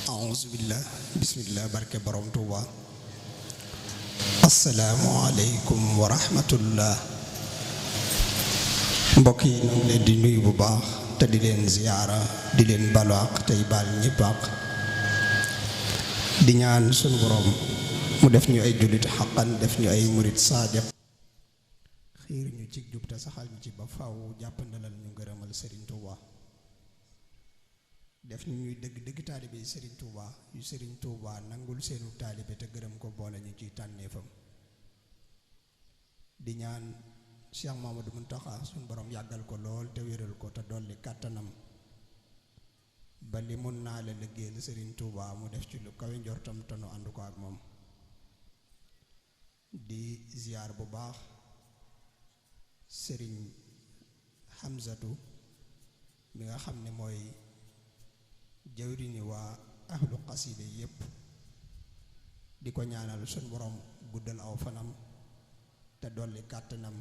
Auzubillah bismillah barke borom Tuuba. Assalaamu aleykum wa rahmatullah. Mbokk yi ñu ngi leen di nuyu bu baax te di leen ziyaara di leen balu àq tey baal ñépp àq di ñaan sunu borom mu def ñu ay jullit xaqan def ñu ay murit saadiq xiir ñu ci jub te saxal ñu ci ba faw jàppandalal ñu ngërëmal Serigne Touba def ñu ñuy dëgg taalibe Serigne Touba yu Serigne Touba nangul seenu taalibe te gërëm ko boole ñu ciy tànneefam di ñaan Cheikh Mamadou Muntaxa suñu borom yàggal ko lool te wéral ko te dolli kàttanam ba li mun naa la liggéeyal Serigne Touba mu def ci lu kawe njortam te nu ànd ko ak moom di ziyaar bu baax Serigne Hamzatu mi nga xam ne mooy jawriñi waa ahlu xasida yépp di ko ñaanal suñu borom guddal aw fanam te dolli kàttanam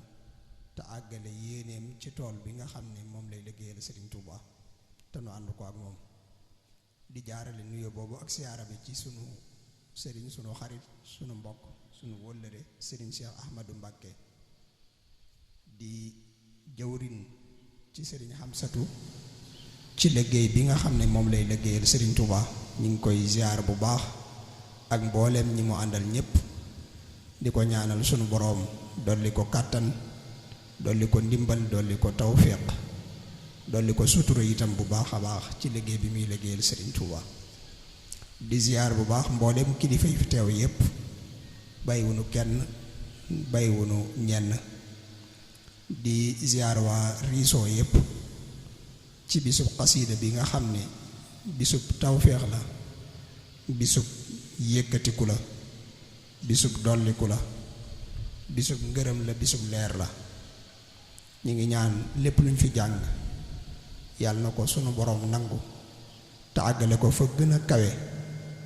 te àggale yéeneem ci tool bi nga xam ne moom lay liggéeyal Serigne Touba te nu ànd ko ak moom di jaarale nuyoo boobu ak siyaara bi ci sunu Serigne sunu xarit sunu mbokk sunu wóllëre Serigne Cheikh Ahmadou Mbacké di jawriñ ci Serigne Hamsatu ci liggéey bi nga xam ne moom lay liggéeyal Serigne Touba ñu ngi koy ziar bu baax ak mbooleem ñi mu àndal ñépp di ko ñaanal sunu boroom dolli ko kàttan dolli ko ndimbal dolli ko tawfiq dolli ko sutura itam bu baax a baax ci liggéey bi muy liggéeyal Serigne Touba di ziar bu baax mbooleem kilifa yi fi teew yépp bàyyiwunu kenn bàyyiwunu ñenn di ziar waa riisoo yépp ci bisub xasiida bi nga xam ne bisub tawféex la bisub yëkkatiku la bisub dolliku la bisub ngërëm la bisub leer la ñu ngi ñaan lépp luñ fi jàng yàlla na ko sunu boroom nangu te àggale ko fa gën a kawe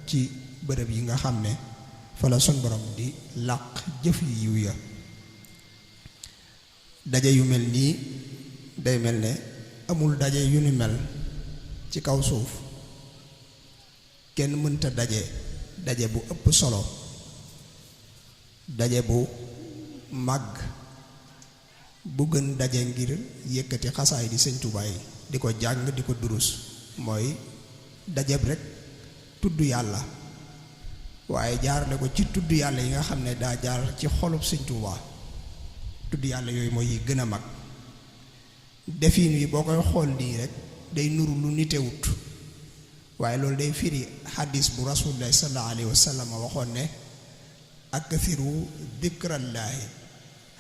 ci bërëb yi nga xam ne fa la sunu boroom di làq jëf yi yiw ya daje yu mel nii day mel ne amul daje yu ni mel ci kaw suuf kenn mënta daje bu ëpp solo daje bu màgg bu gën daje ngir yëkkati xasaay di Sëñ Tuubaa yi di ko jàng di ko durus mooy dajeb rek tudd yàlla waaye jaarale ko ci tudd yàlla yi nga xam ne daa jaar ci xolub Sëñ Tuubaa tudd yàlla yooyu mooy yi gën a mag defin wi boo koy xool nii rek day nuru lu nitewut waaye loolu day firi xadis bu rasuulullaahi sallallaahu alayhi wa sallam waxoon ne akthiru dikrallaahi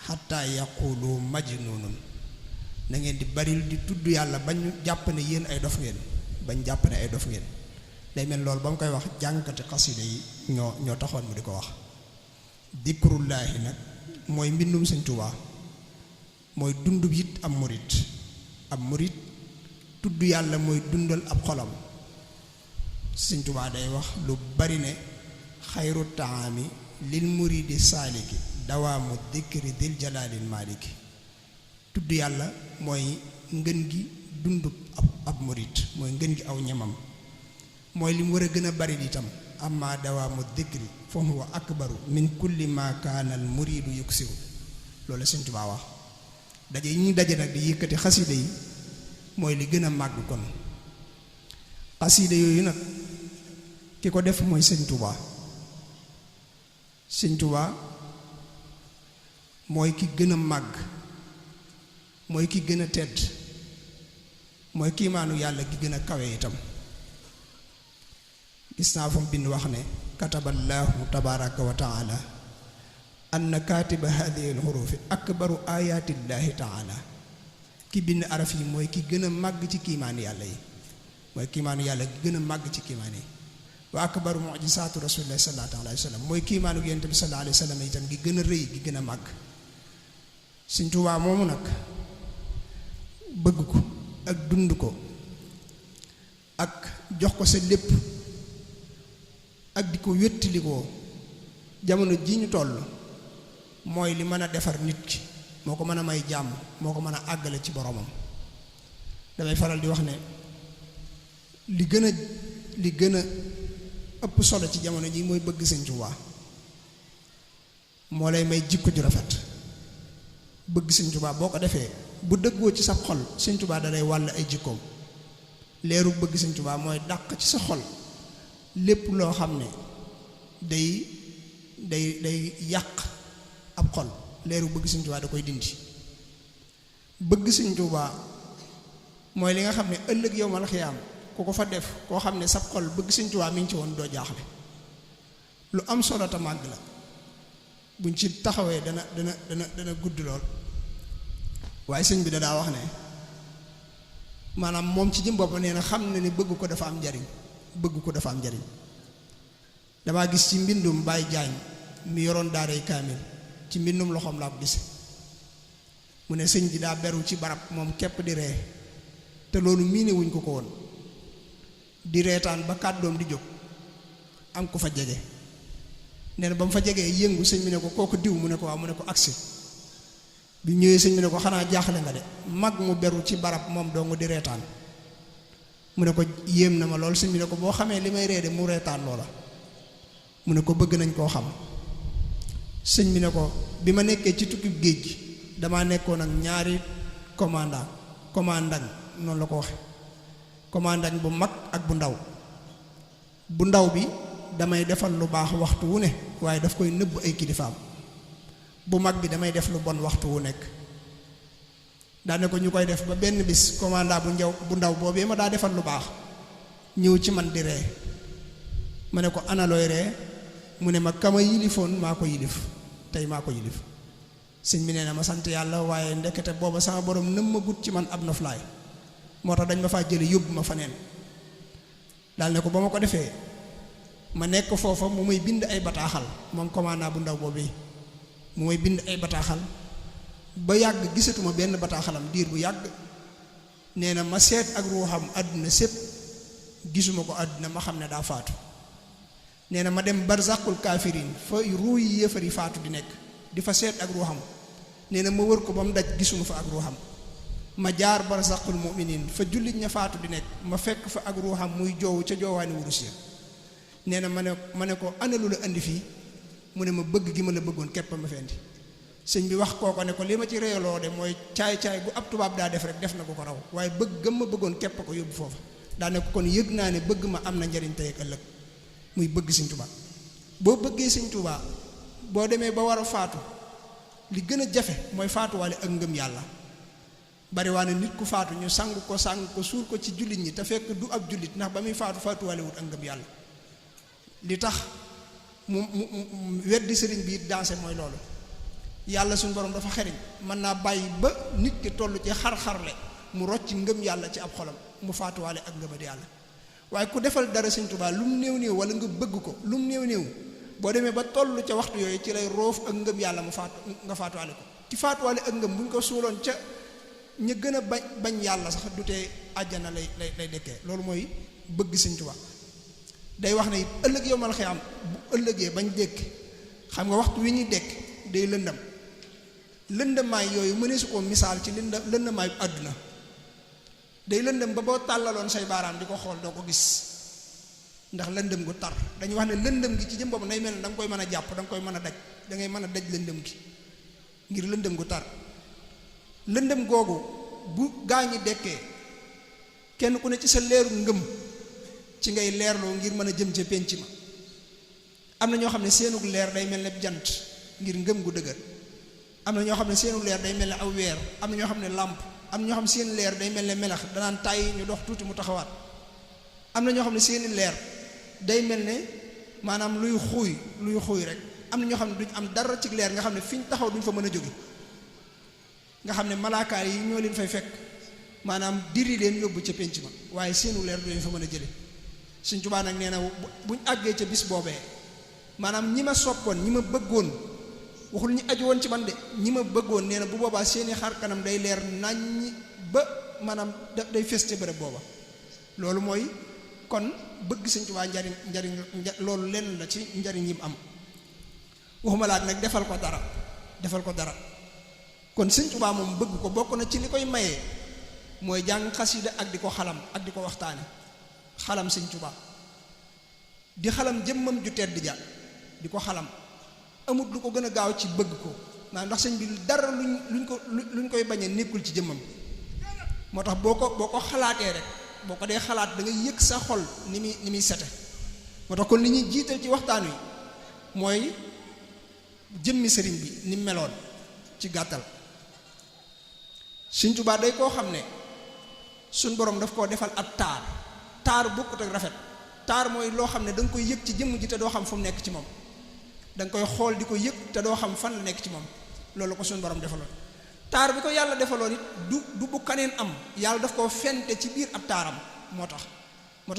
xatta yaqulu majnunun na ngeen di baril di tudd yàlla bañ jàpp ne yéen ay dof ngeen bañ jàpp ne ay dof ngeen day mel loolu ba mu koy wax jàngkati xasida yi ñoo taxoon mu di ko wax dikrullaahi nag mooy mbindum Sëñ Tuubaa mooy dundub it am murit tudd yàlla mooy dundal ab xolam Sëñ Tuubaa day wax lu bari ne xayru taami lil muridi saaliki dawaamu dikri dil jalaalil maaliki tudd yàlla mooy ngën gi dundub ab murit mooy ngën gi aw ñamam mooy li mu war a gën a bari itam amma dawaamu dikri fa huwa akbaru min kulli ma kaana al muridu yuksiru loolu Sëñ Tuubaa wax daje yi ñuy daje nag di yëkkati xasida yi mooy li gën a màgg kon xasida yooyu nag ki ko def mooy Sëñ Tuubaa Sëñ Tuubaa mooy ki gën a màgg mooy ki gën a tedd mooy kiimaanu yàlla gi gën a kawe itam gis naa fa mu bind wax ne kataballaahu tabaaraka wa taala anna kaatiba haadihi al-xuruufi akbaru ayaatillaahi taala ki bind araf yi mooy ki gën a màgg ci kiimaanu yàlla yi mooy kiimaanu yàlla gi gën a màgg ci kiimaan yi wa akbaru mujisaatu rasuulillaahi sallallaahu alayhi wa sallam mooy kiimaanu yonent bi sallallaahu alayhi wa sallam itam gi gën a rëy gi gën a màgg Sëñ Tuubaa moomu nag bëgg ko ak dund ko ak jox ko sa lépp ak di ko wéttalikoo jamono ji ñu toll mooy li mën a defar nit ki moo ko mën a may jàmm moo ko mën a àggale ci boromam damay faral di wax ne li gën a ëpp solo ci jamono ji mooy bëgg Sëñ Tuubaa moo lay may jikko ju rafet. bëgg Sëñ Tuubaa boo ko defee bu dëggoo ci sa xol Sëñ Tuubaa da lay wàll ay jikkoom. leeru bëgg Sëñ Tuubaa mooy dàq ci sa xol lépp loo xam ne day yàq ab xol. leeru bëgg Sëñ Tuubaa da koy dindi. bëgg Sëñ Tuubaa mooy li nga xam ne ëllëg yowmal xiyaam ku ko fa def koo xam ne sab xol bëgg Sëñ Tuubaa mi ngi ci woon doo jaaxle. lu am solo te màgg la buñ ci taxawee dana gudd lool. waaye sëñ bi daa wax ne maanaam moom ci jëm boppam nee na xam na ni bëgg ko dafa am njariñ. bëgg ko dafa am njariñ. damaa gis ci mbindum Baay Jaañ mi yoroon daaray kaamil ci mbindum loxoom laa ko gise mu ne sëñ bi daa beru ci barab moom képp di ree te loolu miine wuñ ko woon di reetaan ba kàddoom di jóg am ko fa jege nee na ba mu fa jegee yëngu sëñ bi ne ko kooku diw mu ne ko waaw mu ne ko agsi bi ñëwee sëñ bi ne ko xanaa jaaxle nga de mag mu beru ci barab moom dong di reetaan mu ne ko yéem na ma lool. sëñ bi ne ko boo xamee li may ree de mu reetaan loola mu ne ko bëgg nañ koo xam. sëñ bi ne ko bi ma nekkee ci tukki géej gi damaa nekkoon ak ñaari commandant noonu la ko waxe commandant bu mag ak bu ndaw. bu ndaw bi damay defal lu baax waxtu wu ne waaye daf koy nëbb ay kilifaam. bu mag bi damay def lu bon waxtu wu nekk. daane ko ñu koy def ba benn bis commandant bu ndaw boobee ma daa defal lu baax ñëw ci man di ree ma ne ko ana looy ree mu ne ma kama yilifoon maa ko yilif tey maa ko yilif. sëñ bi nee na ma sant yàlla waaye ndekete booba sama borom nëm ma gut ci man ab noflaay moo tax dañ ma faa jële yóbbu ma fa neen. daal ne ko ba ma ko defee ma nekk foofa mu may bind ay bataaxal moom commandant bu ndaw boobee mu may bind ay bataaxal ba yàgg gisatuma benn bataaxalam diir bu yàgg. nee na ma seet ak ruuxam àdduna sépp gisuma ko àdduna ma xam ne daa faatu. nee na ma dem barzaqul kaafiriin fa ruu yi yéefar yi faatu di nekk di fa seet ak ruuxam. nee na ma wër ko ba mu daj gisuma fa ak ruuxam. ma jaar barzaqul mu'miniin fa jullit ña faatu di nekk ma fekk fa ak ruuxam muy joowu ca joowaani wurus ya. nee na ma ne ko ana lu la indi fii mu ne ma bëgg gi ma la bëggoon képp ma fi indi. sëñ bi wax kooko ne ko li ma ci réyaloo de mooy caay-caay gu ab tubaab daa def rek def na ko raw waaye bëgg gëm ma bëggoon képp ko yóbbu foofa. daa ne ko kon yëg naa ne bëgg ma am na njariñ tey ak ëllëg muy bëgg Sëñ Tuubaa. boo bëggee Sëñ Tuubaa boo demee ba war a faatu li gën a jafe mooy faatuwaale ak ngëm yàlla. bari waa ne nit ku faatu ñu sang ko suul ko ci jullit ñi te fekk du ab jullit ndax ba muy faatuwaale wut ak ngëm yàlla. li tax mu weddi sëriñ bi it dansé mooy loolu. yàlla suñu borom dafa xeriñ mën naa bàyyi ba nit ki toll ci xar-xarle mu rocc ngëm yàlla ci ab xolam mu faatuwaale ak ngëmadi yàlla. waaye ku defal dara Sëñ Tuubaa lu mu néew wala nga bëgg ko lu mu néew boo demee ba toll ca waxtu yooyu ci lay roof ak ngëm yàlla mu nga faatuwaale ko. ci faatuwaale ak ngëm bu ñu ko suuloon ca ña gën a bañ yàlla sax du tee àjjana lay dekkee. loolu mooy bëgg Sëñ Tuubaa. day wax ne it ëllëg yowmal xiyaam bu ëllëgee bañ dekk xam nga waxtu wi ñuy dekk day lëndamaay yooyu mëneesu koo misaal ci lëndamaayu àdduna. day lëndëm ba boo tàllaloon say baaraam di ko xool doo ko gis ndax lëndëm gu tar. dañuy wax ne lëndëm gi ci jëm boppam day mel ne da nga koy mën a jàpp da nga koy mën a daj da ngay mën a daj lëndëm gi ngir lëndëm gu tar. lëndëm googu bu gaa ñi dekkee kenn ku ne ci sa leeru ngëm ci ngay leerloo ngir mën a jëm ca pénc ma. am na ñoo xam ne seenug leer day mel ne jant ngir ngëm gu dëgër. am na ñoo xam ne seenug leer day mel ne aw weer. am na ñoo xam ne làmp. am na ñoo xam ne seen leer day mel ne melax danaan tàyyi ñu dox tuuti mu taxawaat. am na ñoo xam ne seeni leer day mel ne maanaam luy xuuy rek. am na ñoo xam ne duñ am dara ci leer nga xam ne fi ñu taxaw duñ fa mën a jóge nga xam ne malaakaar yi ñoo leen fay fekk maanaam diri leen yóbbu ca pénc ma waaye seenu leer du leen fa mën a jële. Sëñ Tuubaa nag nee na buñ àggee ca bis boobee maanaam ñi ma soppoon ñi ma bëggoon waxul ñi aju woon ci man de ñi ma bëggoon nee na bu boobaa seeni xar kanam day leer naññi ba maanaam day feste bërëb booba. loolu mooy kon bëgg Sëñ Tuubaa njariñ loolu lenn la ci njariñ yi mu am waxuma laat nag defal ko dara kon Sëñ Tuubaa moom bëgg ko bokk na ci li koy mayee mooy jàng xasida ak di ko xalam ak di ko waxtaane xalam Sëñ Tuubaa di xalam jëmmam ju tedd ja di ko xalam amut lu ko gën a gaaw ci bëgg ko maanaam ndax sëñ bi dara luñ koy bañee nekkul ci jëmmam moo tax boo ko xalaatee rek boo ko dee xalaat da ngay yëg sa xol ni muy sete moo tax kon li ñuy jiital ci waxtaan wi mooy jëmmi sëriñ bi ni meloon ci gàttal Sëriñ Tuubaa day koo xam ne suñ borom daf koo defal ab taar bokkut ak rafet taar mooy loo xam ne da nga koy yëg ci jëmm ji te doo xam fu mu nekk ci moom da nga koy xool di ko yëg te doo xam fan la nekk ci moom loolu ko suñ borom defaloon taar bi ko yàlla defaloon it du bu kaneen am yàlla daf koo fente ci biir ab taaram moo tax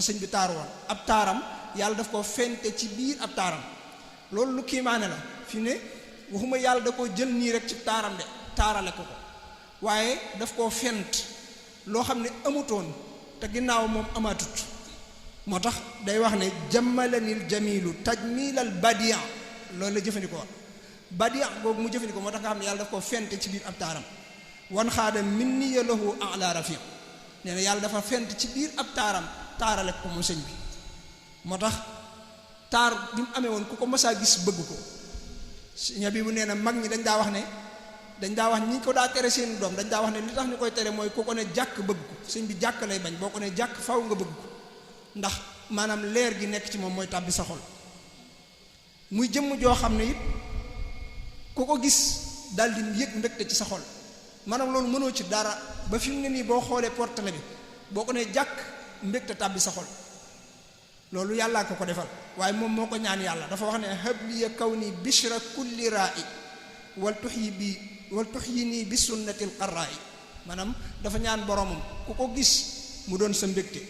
sëñ bi taaru woon ab taaram yàlla daf koo fente ci biir ab taaram loolu lu kiimaane la fi ne waxuma yàlla da koo jël nii rek ci taaram de taarale ko waaye daf koo fent loo xam ne amutoon te ginnaaw moom amaatut moo tax day wax ne jammalanil jamilu tajmilal badia loolu la jëfandikoo badia googu mu jëfandikoo moo tax nga xam ne yàlla daf koo fent ci biir ab taaram wan xaada min niya lahu ala rafi nee na yàlla dafa fent ci biir ab taaram taarale ko moom sëñ bi moo tax taar bi mu amee woon ku ko mësaa gis bëgg ko ña bi bu nee na mag ñi dañ daa wax ñi ko daa tere seen doom dañ daa wax ne li tax ñu koy tere mooy ku ko ne jàkk bëgg ko sëñ bi jàkk lay bañ boo ko ne jàkk faw nga bëgg ko ndax maanaam leer gi nekk ci moom mooy tàbbi sa xol muy jëmm joo xam ne it ku ko gis daal di yëg mbégte ci sa xol maanaam loolu mënoo ci dara ba fi mu ne nii boo xoolee portale bi boo ko ne jàkk mbégte tàbbi sa xol loolu yàllaa ko defal waaye moom moo ko ñaan yàlla dafa wax ne habliya kawni bishra kulli ra'i wal tuxyi nii bi sunnatil qarra'i maanaam dafa ñaan boromam ku ko gis mu doon sa mbégte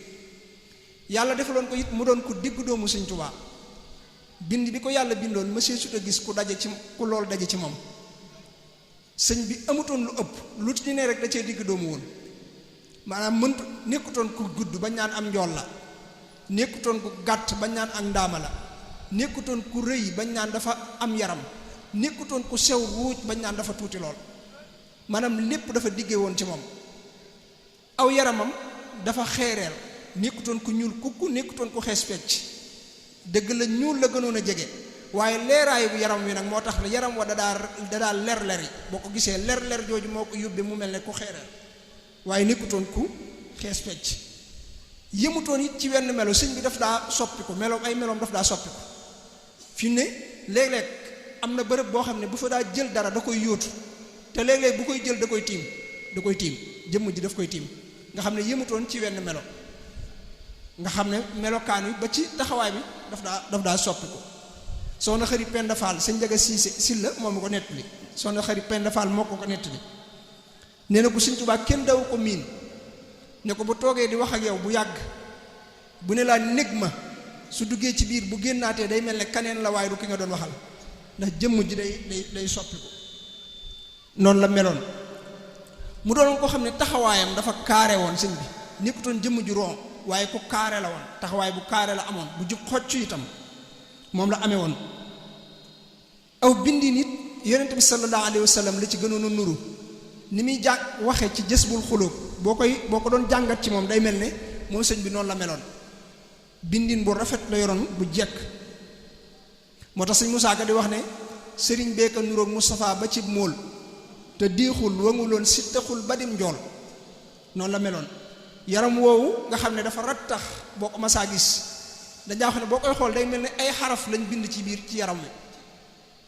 yàlla defaloon ko it mu doon ku diggu doomu Sëñ Tuubaa bind bi ko yàlla bindoon monsieur sut a gis ku lool daje ci moom sëñ bi amutoon lu ëpp lu ci ne rek da cee digg doomu woon maanaam nekkutoon ku gudd bañ naan am njool la nekkutoon ku gàtt bañ naan ak ndaama la nekkutoon ku rëy bañ naan dafa am yaram nekkutoon ku sew ruuj bañ naan dafa tuuti lool maanaam lépp dafa diggee woon ci moom aw yaramam dafa xeereer nekkutoon ku ñuul kukku nekkutoon ku xees pecc dëgg la ñuul la gënoon a jege waaye leeraayu bu yaram wi nag moo tax yaram wa dadaa ler-ler yi boo ko gisee ler-ler jooju moo ko yóbbee mu mel ne ku xeereer waaye nekkutoon ku xees pecc yëmutoon it ci wenn melo sëñ bi daf daa soppi ko meloom ay meloom daf daa soppi ko fi ne léeg-léeg am na bërëb boo xam ne bu fa daa jël dara da koy yóotu te léeg-léeg bu koy jël da koy tiim jëmm ji daf koy tiim nga xam ne yëmutoon ci wenn melo nga xam ne melokaan wi ba ci taxawaay bi daf daa soppi ko soxna xëri Penda Fall sëñ Njaga Siise Silla moom mu ko nettali soxna xëri Penda Fall moo ko nettali nee na ko Sëñ Tuubaa kenn daw ko miin ne ko bu toogee di wax ak yow bu yàgg bu ne laa nég ma su duggee ci biir bu génnaatee day mel ne kaneen la waaye du ki nga doon waxal ndax jëmm ji day soppi ko noonu la meloon mu doon ko xam ne taxawaayam dafa kaare woon sëñ bi nekkutoon jëmm ju ron waaye ku kaare la woon taxawaay bu kaare la amoon bu jub xocc itam moom la amee woon aw bindi nit yonent bi sallallahu alayhi wa sallam la ci gënoon a nuru ni muy waxe ci Jazbul Xuluub boo ko doon jàngat ci moom day mel ne moom sëñ bi noonu la meloon bindin bu rafet la yoroon bu jekk moo tax sëñ Musaa Ka di wax ne sëriñ beeka nuroog Moustapha ba ci móol te diixul wanguloon sittaxul ba dim njool noonu la meloon yaram woowu nga xam ne dafa rattax boo ko masaa gis dañaa wax ne boo koy xool day mel ne ay xaraf lañ bind ci biir ci yaram wi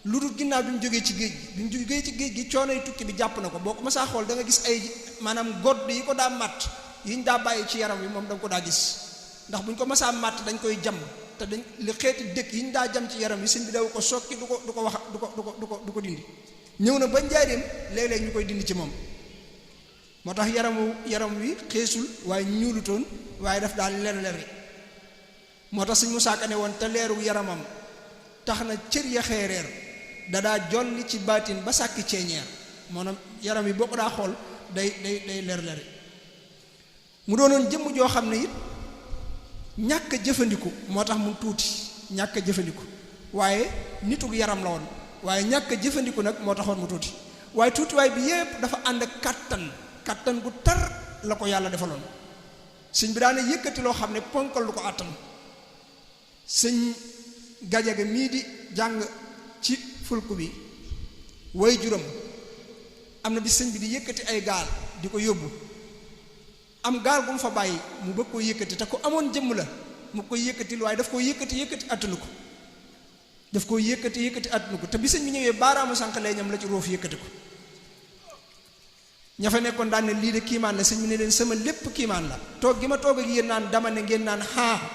lu dul ginnaaw bi mu jógee ci géej gi coono yi tukki bi jàpp na ko boo ko masaa xool da nga gis ay maanaam godd yi ko daa màtt yi ñu daa bàyyi ci yaram wi moom da nga ko daa gis ndax bu ñu ko masaa màtt dañ koy jam te dañ li xeeti dëkk yi ñu daa jam ci yaram wi sëñ bi daw ko sokki du ko dindi ñëw na ba njaareem léeg-léeg ñu koy dindi ci moom moo tax yaram wi xeesul waaye ñuulutoon waaye daf daal ler-leri moo tax sëñ Musaa Ka ne woon te leeru yaramam tax na cër ya xeereer dadaa jolli ci baatin ba sàkki ceeñeer maanaam yaram wi boo ko daa xool day ler-leri mu doonoon jëmm joo xam ne it ñàkk a jëfandiku moo tax mu tuuti ñàkk a jëfandiku waaye nitug yaram la woon waaye ñàkk a jëfandiku nag moo taxoon mu tuuti waaye tuutiwaay bi yépp dafa ànd ak kattan gu tar la ko yàlla defaloon sëñ bi daana yëkkati loo xam ne ponkal lu ko àttan sëñ Gajaga mii di jàng ci fulku bi way juróom am na bi sëñ bi di yëkkati ay gaal di ko yóbbu am gaal bu mu fa bàyyi mu bëgg koo yëkkati te ko amoon jëmm la mu koy yëkkatil waaye daf koo yëkkati attanu ko daf koo yëkkati attanu ko te bi sëñ bi ñëwee baaraamu sànq lay ñam la ci roofu yëkkati ko ña fa nekkoon daan ne lii de kiimaan la sëñ bi ne leen sama lépp kiimaan la toog gi ma toog ak yéen naan dama ne ngeen naan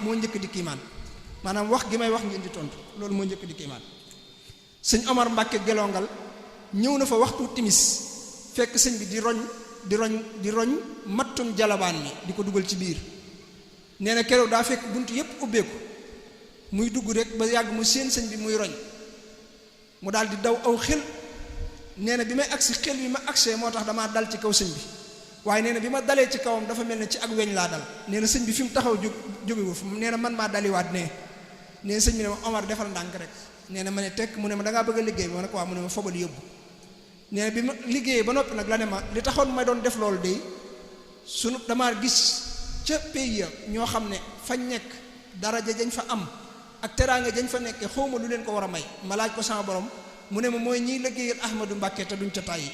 moo njëkk di kiimaan maanaam wax gi may wax ngeen di tontu loolu moo njëkk di kiimaan sëñ Omar Mbàkke gelongal ñëw na fa waxtu timis fekk sëñ bi di roñ mattum jalabaan mi di ko dugal ci biir nee na keroog daa fekk bunt yépp ubbeeku muy dugg rek ba yàgg mu séen sëñ bi muy roñ mu daal di daw aw xel nee na bi may agsi xel bi ma agsee moo tax damaa dal ci kaw sëñ bi waaye nee na bi ma dalee ci kawam dafa mel ne ci ak weñ laa dal nee na sëñ bi fi mu taxaw jógewu fu nee na man maa daliwaat nee na sëñ bi ne ma Omar defal ndànk rek nee na ma ne tekk mu ne ma da ngaa bëgg a liggéey ma ne ko waa mu ne ma fobal yóbbu nee na bi ma liggéeyee ba noppi nag la ne ma li taxoon may doon def loolu de sunu damaa gis ca pays ya ñoo xam ne fañ nekk daraja jañ fa am ak teraanga jañ fa nekkee xawma lu leen ko war a may ma laaj ko sama borom mu ne ma mooy ñiy liggéeyal Ahmadou Mbàkke te duñ ca tàyyi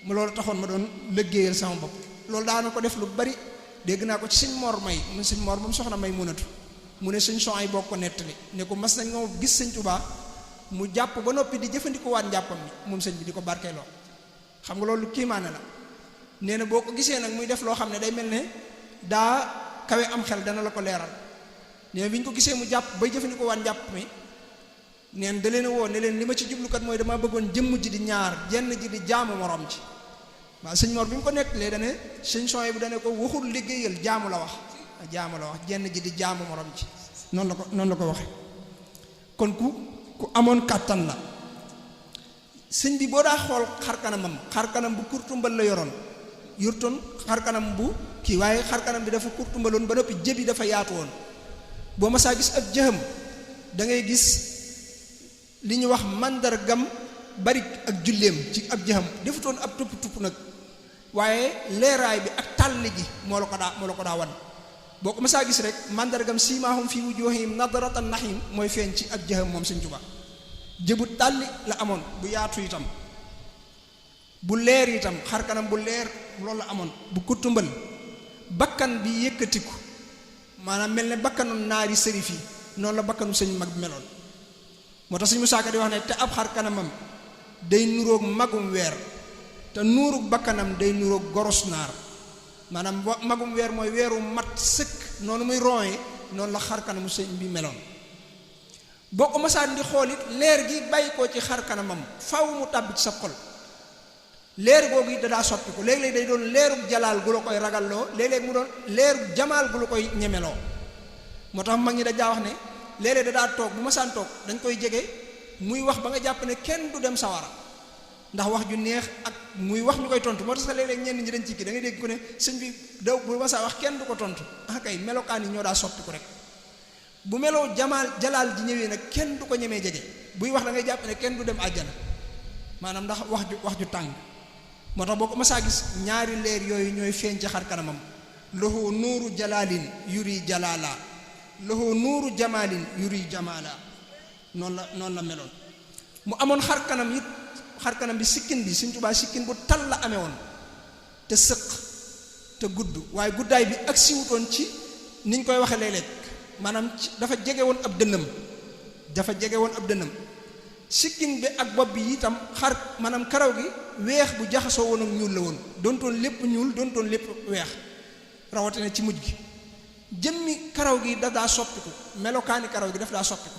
mu loolu taxoon ma doon liggéeyal sama bopp loolu daana ko def lu bari dégg naa ko ci sëñ Mor May mu sëñ Mor moom soxna May munatu mu ne sëñ son ay bokk ko nettali ne ko mas nañ nga gis sëñ Tuubaa mu jàpp ba noppi di jëfandikoo waat njàppam ni moom sëñ bi di ko barkeeloo xam nga loolu kiimaane la nee na boo ko gisee nag muy def loo xam ne day mel ne daa kawe am xel dana la ko leeral nee na bi ñu ko gisee mu jàpp bay jëfandikoo waat njàpp mi neen da leen a woo ne leen li ma ci jublukat mooy damaa bëggoon jëmm ji di ñaar jenn ji di jaamu morom ci waaw sëñ Mor bi mu ko nettalee dane sëñ son bi dane ko waxul liggéeyal jaamu la wax jenn ji di jaamu morom ci noonu la ko waxe kon ku amoon kàttan la sëñ bi boo daa xool xarkanam bu kurtumbal la yurtoon xarkanam bu kii waaye xarkanam bi dafa kurtumbaloon ba noppi jëbi dafa yaatu woon boo ma saa gis ab jëxam da ngay gis li ñu wax màndargam bari ak julleem ci ab jëxam defutoon ab tupp nag waaye leeraay bi ak tàll gi moo la ko daa wan boo ko masaa gis rek màndargam siimaahum fi wujuhihim nadratan nahim mooy feeñ ci ab jëxam moom Sëñ Tuubaa jëbu tàlli la amoon bu yaatu itam bu leer itam xar kanam bu leer loolu la amoon bu kurtumbal bakkan bi yëkkatiku maanaam mel ne bakkanu naari sërif yi noonu la bakkanu sëñ mag bi meloon moo tax Sëñ Musaa Ka di wax ne te ab xar kanamam day nuroog magum weer te nuurug bakkanam day nuroog goros naar maanaam magum weer mooy weeru mat sëkk noonu muy rooye noonu la xar kanamu sëñ bi meloon boo ko masaan di xool it leer gi bàyyi ko ci xar kanamam faw mu tàbbi ci sa xol leer googu it dadaa soppi ko léeg-léeg day doon leerug jalaal gu la koy ragalloo léeg-léeg mu doon leerug jamaal gu la koy ñemeloo moo tax mag ñi dajaa wax ne léeg-léeg dadaa toog bu masaan toog dañ koy jege muy wax ba nga jàpp ne kenn du dem sawara ndax wax ju neex ak muy wax ñu koy tontu moo tax sax léeg-léeg ñenn ñi dañ ci kii da ngay dégg ku ne sëñ bi daw bu masaa wax kenn du ko tontu ah kay melokaan yi ñoo daa soppi ko rek bu meloo jalaal ji ñëwee nag kenn du ko ñemee jege buy wax da ngay jàpp ne kenn du dem àjjana maanaam ndax wax ju tàng moo tax boo ko masaa gis ñaari leer yooyu ñooy feeñ ci xar kanamam lahu nuuru jalaalin yuri jalaala lahu nuuru jamaalin yuri jamaala noonu la meloon mu amoon xar kanam it xar kanam bi sikkin bi Sëñ Tuubaa sikkin bu tal la amee woon te sëq te gudd waaye guddaay bi ak siwutoon ci niñ koy waxee léeg-léeg maanaam dafa jege woon ab dënnam sikkin bi ak bopp bi itam xar maanaam karaw gi weex bu jaxasoo woon ak ñuul la woon doontoon lépp ñuul doontoon lépp weex rawatina ci mujj gi jëmmi karaw gi daf daa soppiku melokaani karaw gi daf daa soppiku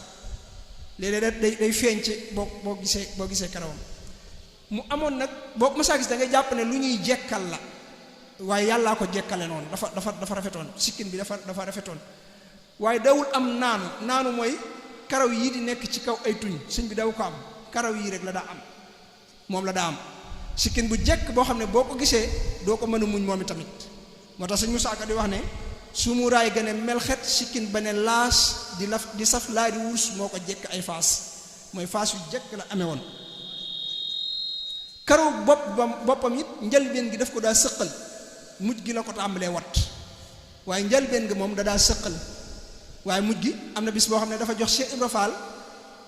léeg-léeg day feeñ ci boo gisee karawam mu amoon nag boo masaa gis da ngay jàpp ne lu ñuy jekkal la waaye yàllaa ko jekkale noonu dafa rafetoon sikkin bi dafa rafetoon waaye dawul am naanu mooy karaw yii di nekk ci kaw ay tuñ sëñ bi daw ko am karaw yii rek la daa am moom la daa am sikkin bu jekk boo xam ne boo ko gisee doo ko mën a muñ moom itamit moo tax Sëñ Musaa Ka di wax ne sumuraay gën a melxet sikkin ba ne laas di saf laa di wurus moo ko jekk ay faas mooy faas yu jekk la amee woon karaw boppam it njëlbeen gi daf ko daa sëqal mujj gi la ko tàmbalee wat waaye njëlbeen gi moom da daa sëqal waaye mujj gi am na bis boo xam ne dafa jox Cheikh Ibra Fall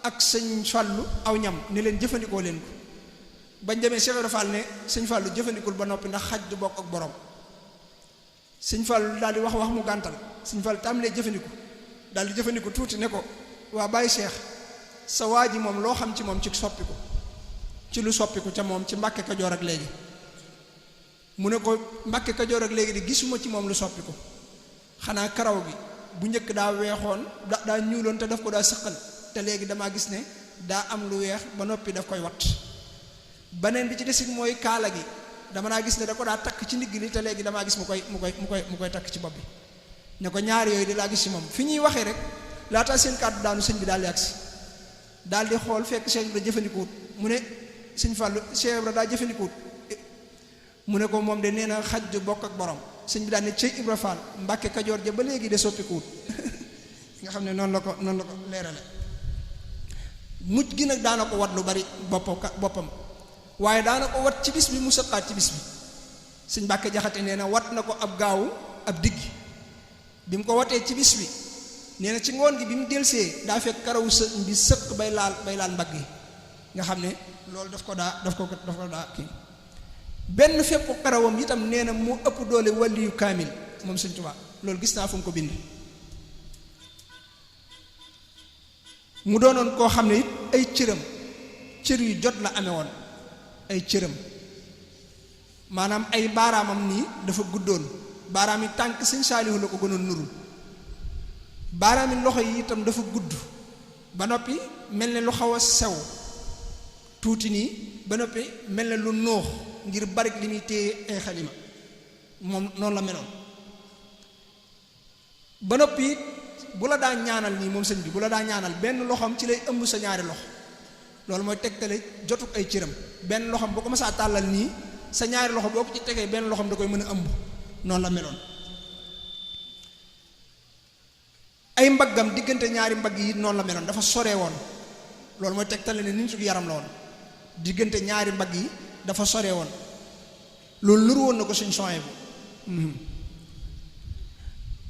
ak sëñ Fallu aw ñam ne leen jëfandikoo leen ko bañ demee Cheikh Ibra Fall ne sëñ Fallu jëfandikul ba noppi ndax xaj du bokk ak borom sëñ Fallu daal di wax mu gàntal sëñ Fallu tàmbalee jëfandiku daal di jëfandiku tuuti ne ko waa bàyyi Cheikh sa waa ji moom loo xam ci moom ci soppiku ci lu soppiku ca moom ci Mbàkke Kajoor ak léegi mu ne ko Mbàkke Kajoor ak léegi di gisuma ci moom lu soppiku xanaa karaw gi bu njëkk daa weexoon daa ñuuloon te daf ko daa sëqal te léegi damaa gis ne daa am lu weex ba noppi daf koy wat beneen bi ci desit mooy kaala gi dama naa gis ne da ko daa takk ci ndigg li te léegi damaa gis mu koy takk ci bopp bi ne ko ñaar yooyu di laa gis ci moom fi ñuy waxee rek laata seen kàddu daanu sëñ bi daal di agsi daal di xool fekk Cheikh Ibra jëfandikuwut mu ne sëñ Fallu Cheikh Ibra daa jëfandikuwut mu ne ko moom de nee na xaj du bokk ak borom sëñ bi daal ne Cheikh Ibra Fall Mbàkke Kajoor ja ba léegi de soppikuwut nga xam ne noonu la ko leerale mujj gi nag daana ko wat lu bari boppam waaye daana ko wat ci bis bi mu sëqaat ci bis bi sëñ Mbàkke Jaxate nee na wat na ko ab gaawu ab digg bi mu ko watee ci bis bi nee na ci ngoon gi bi mu delsee daa fekk karawu sëñ bi sëq bay laal mbagg yi nga xam ne loolu daf ko daa kii benn fépp karawam itam nee na mu ëpp doole waliyu kaamil moom sëñ Tuubaa loolu gis naa fu mu ko bind mu doonoon koo xam ne it ay cër yu jot la amee woon ay cëram maanaam ay baaraamam nii dafa guddoon baaraam yi tànk sëñ Saalihu la ko gënoon nurul baaraam yi loxo yi itam dafa gudd ba noppi mel ne lu xaw a sew tuuti nii ba noppi mel ne lu noox ngir barik li muy téye ay xalima moom noonu la meloon ba noppi bu la daa ñaanal nii moom sëñ bi bu la daa ñaanal benn loxoom ci lay ëmb sa ñaari loxo loolu mooy tegtale jotuk ay cëram benn loxoom boo ko mësaa tàllal nii sa ñaari loxo boo ko ci tegee benn loxoom da koy mën a ëmb noonu la meloon ay mbaggam diggante ñaari mbagg yi noonu la meloon dafa sore woon loolu mooy tegtale ne nitu yaram la woon diggante ñaari mbagg yi dafa sore woon loolu nuru woon na ko suñ soye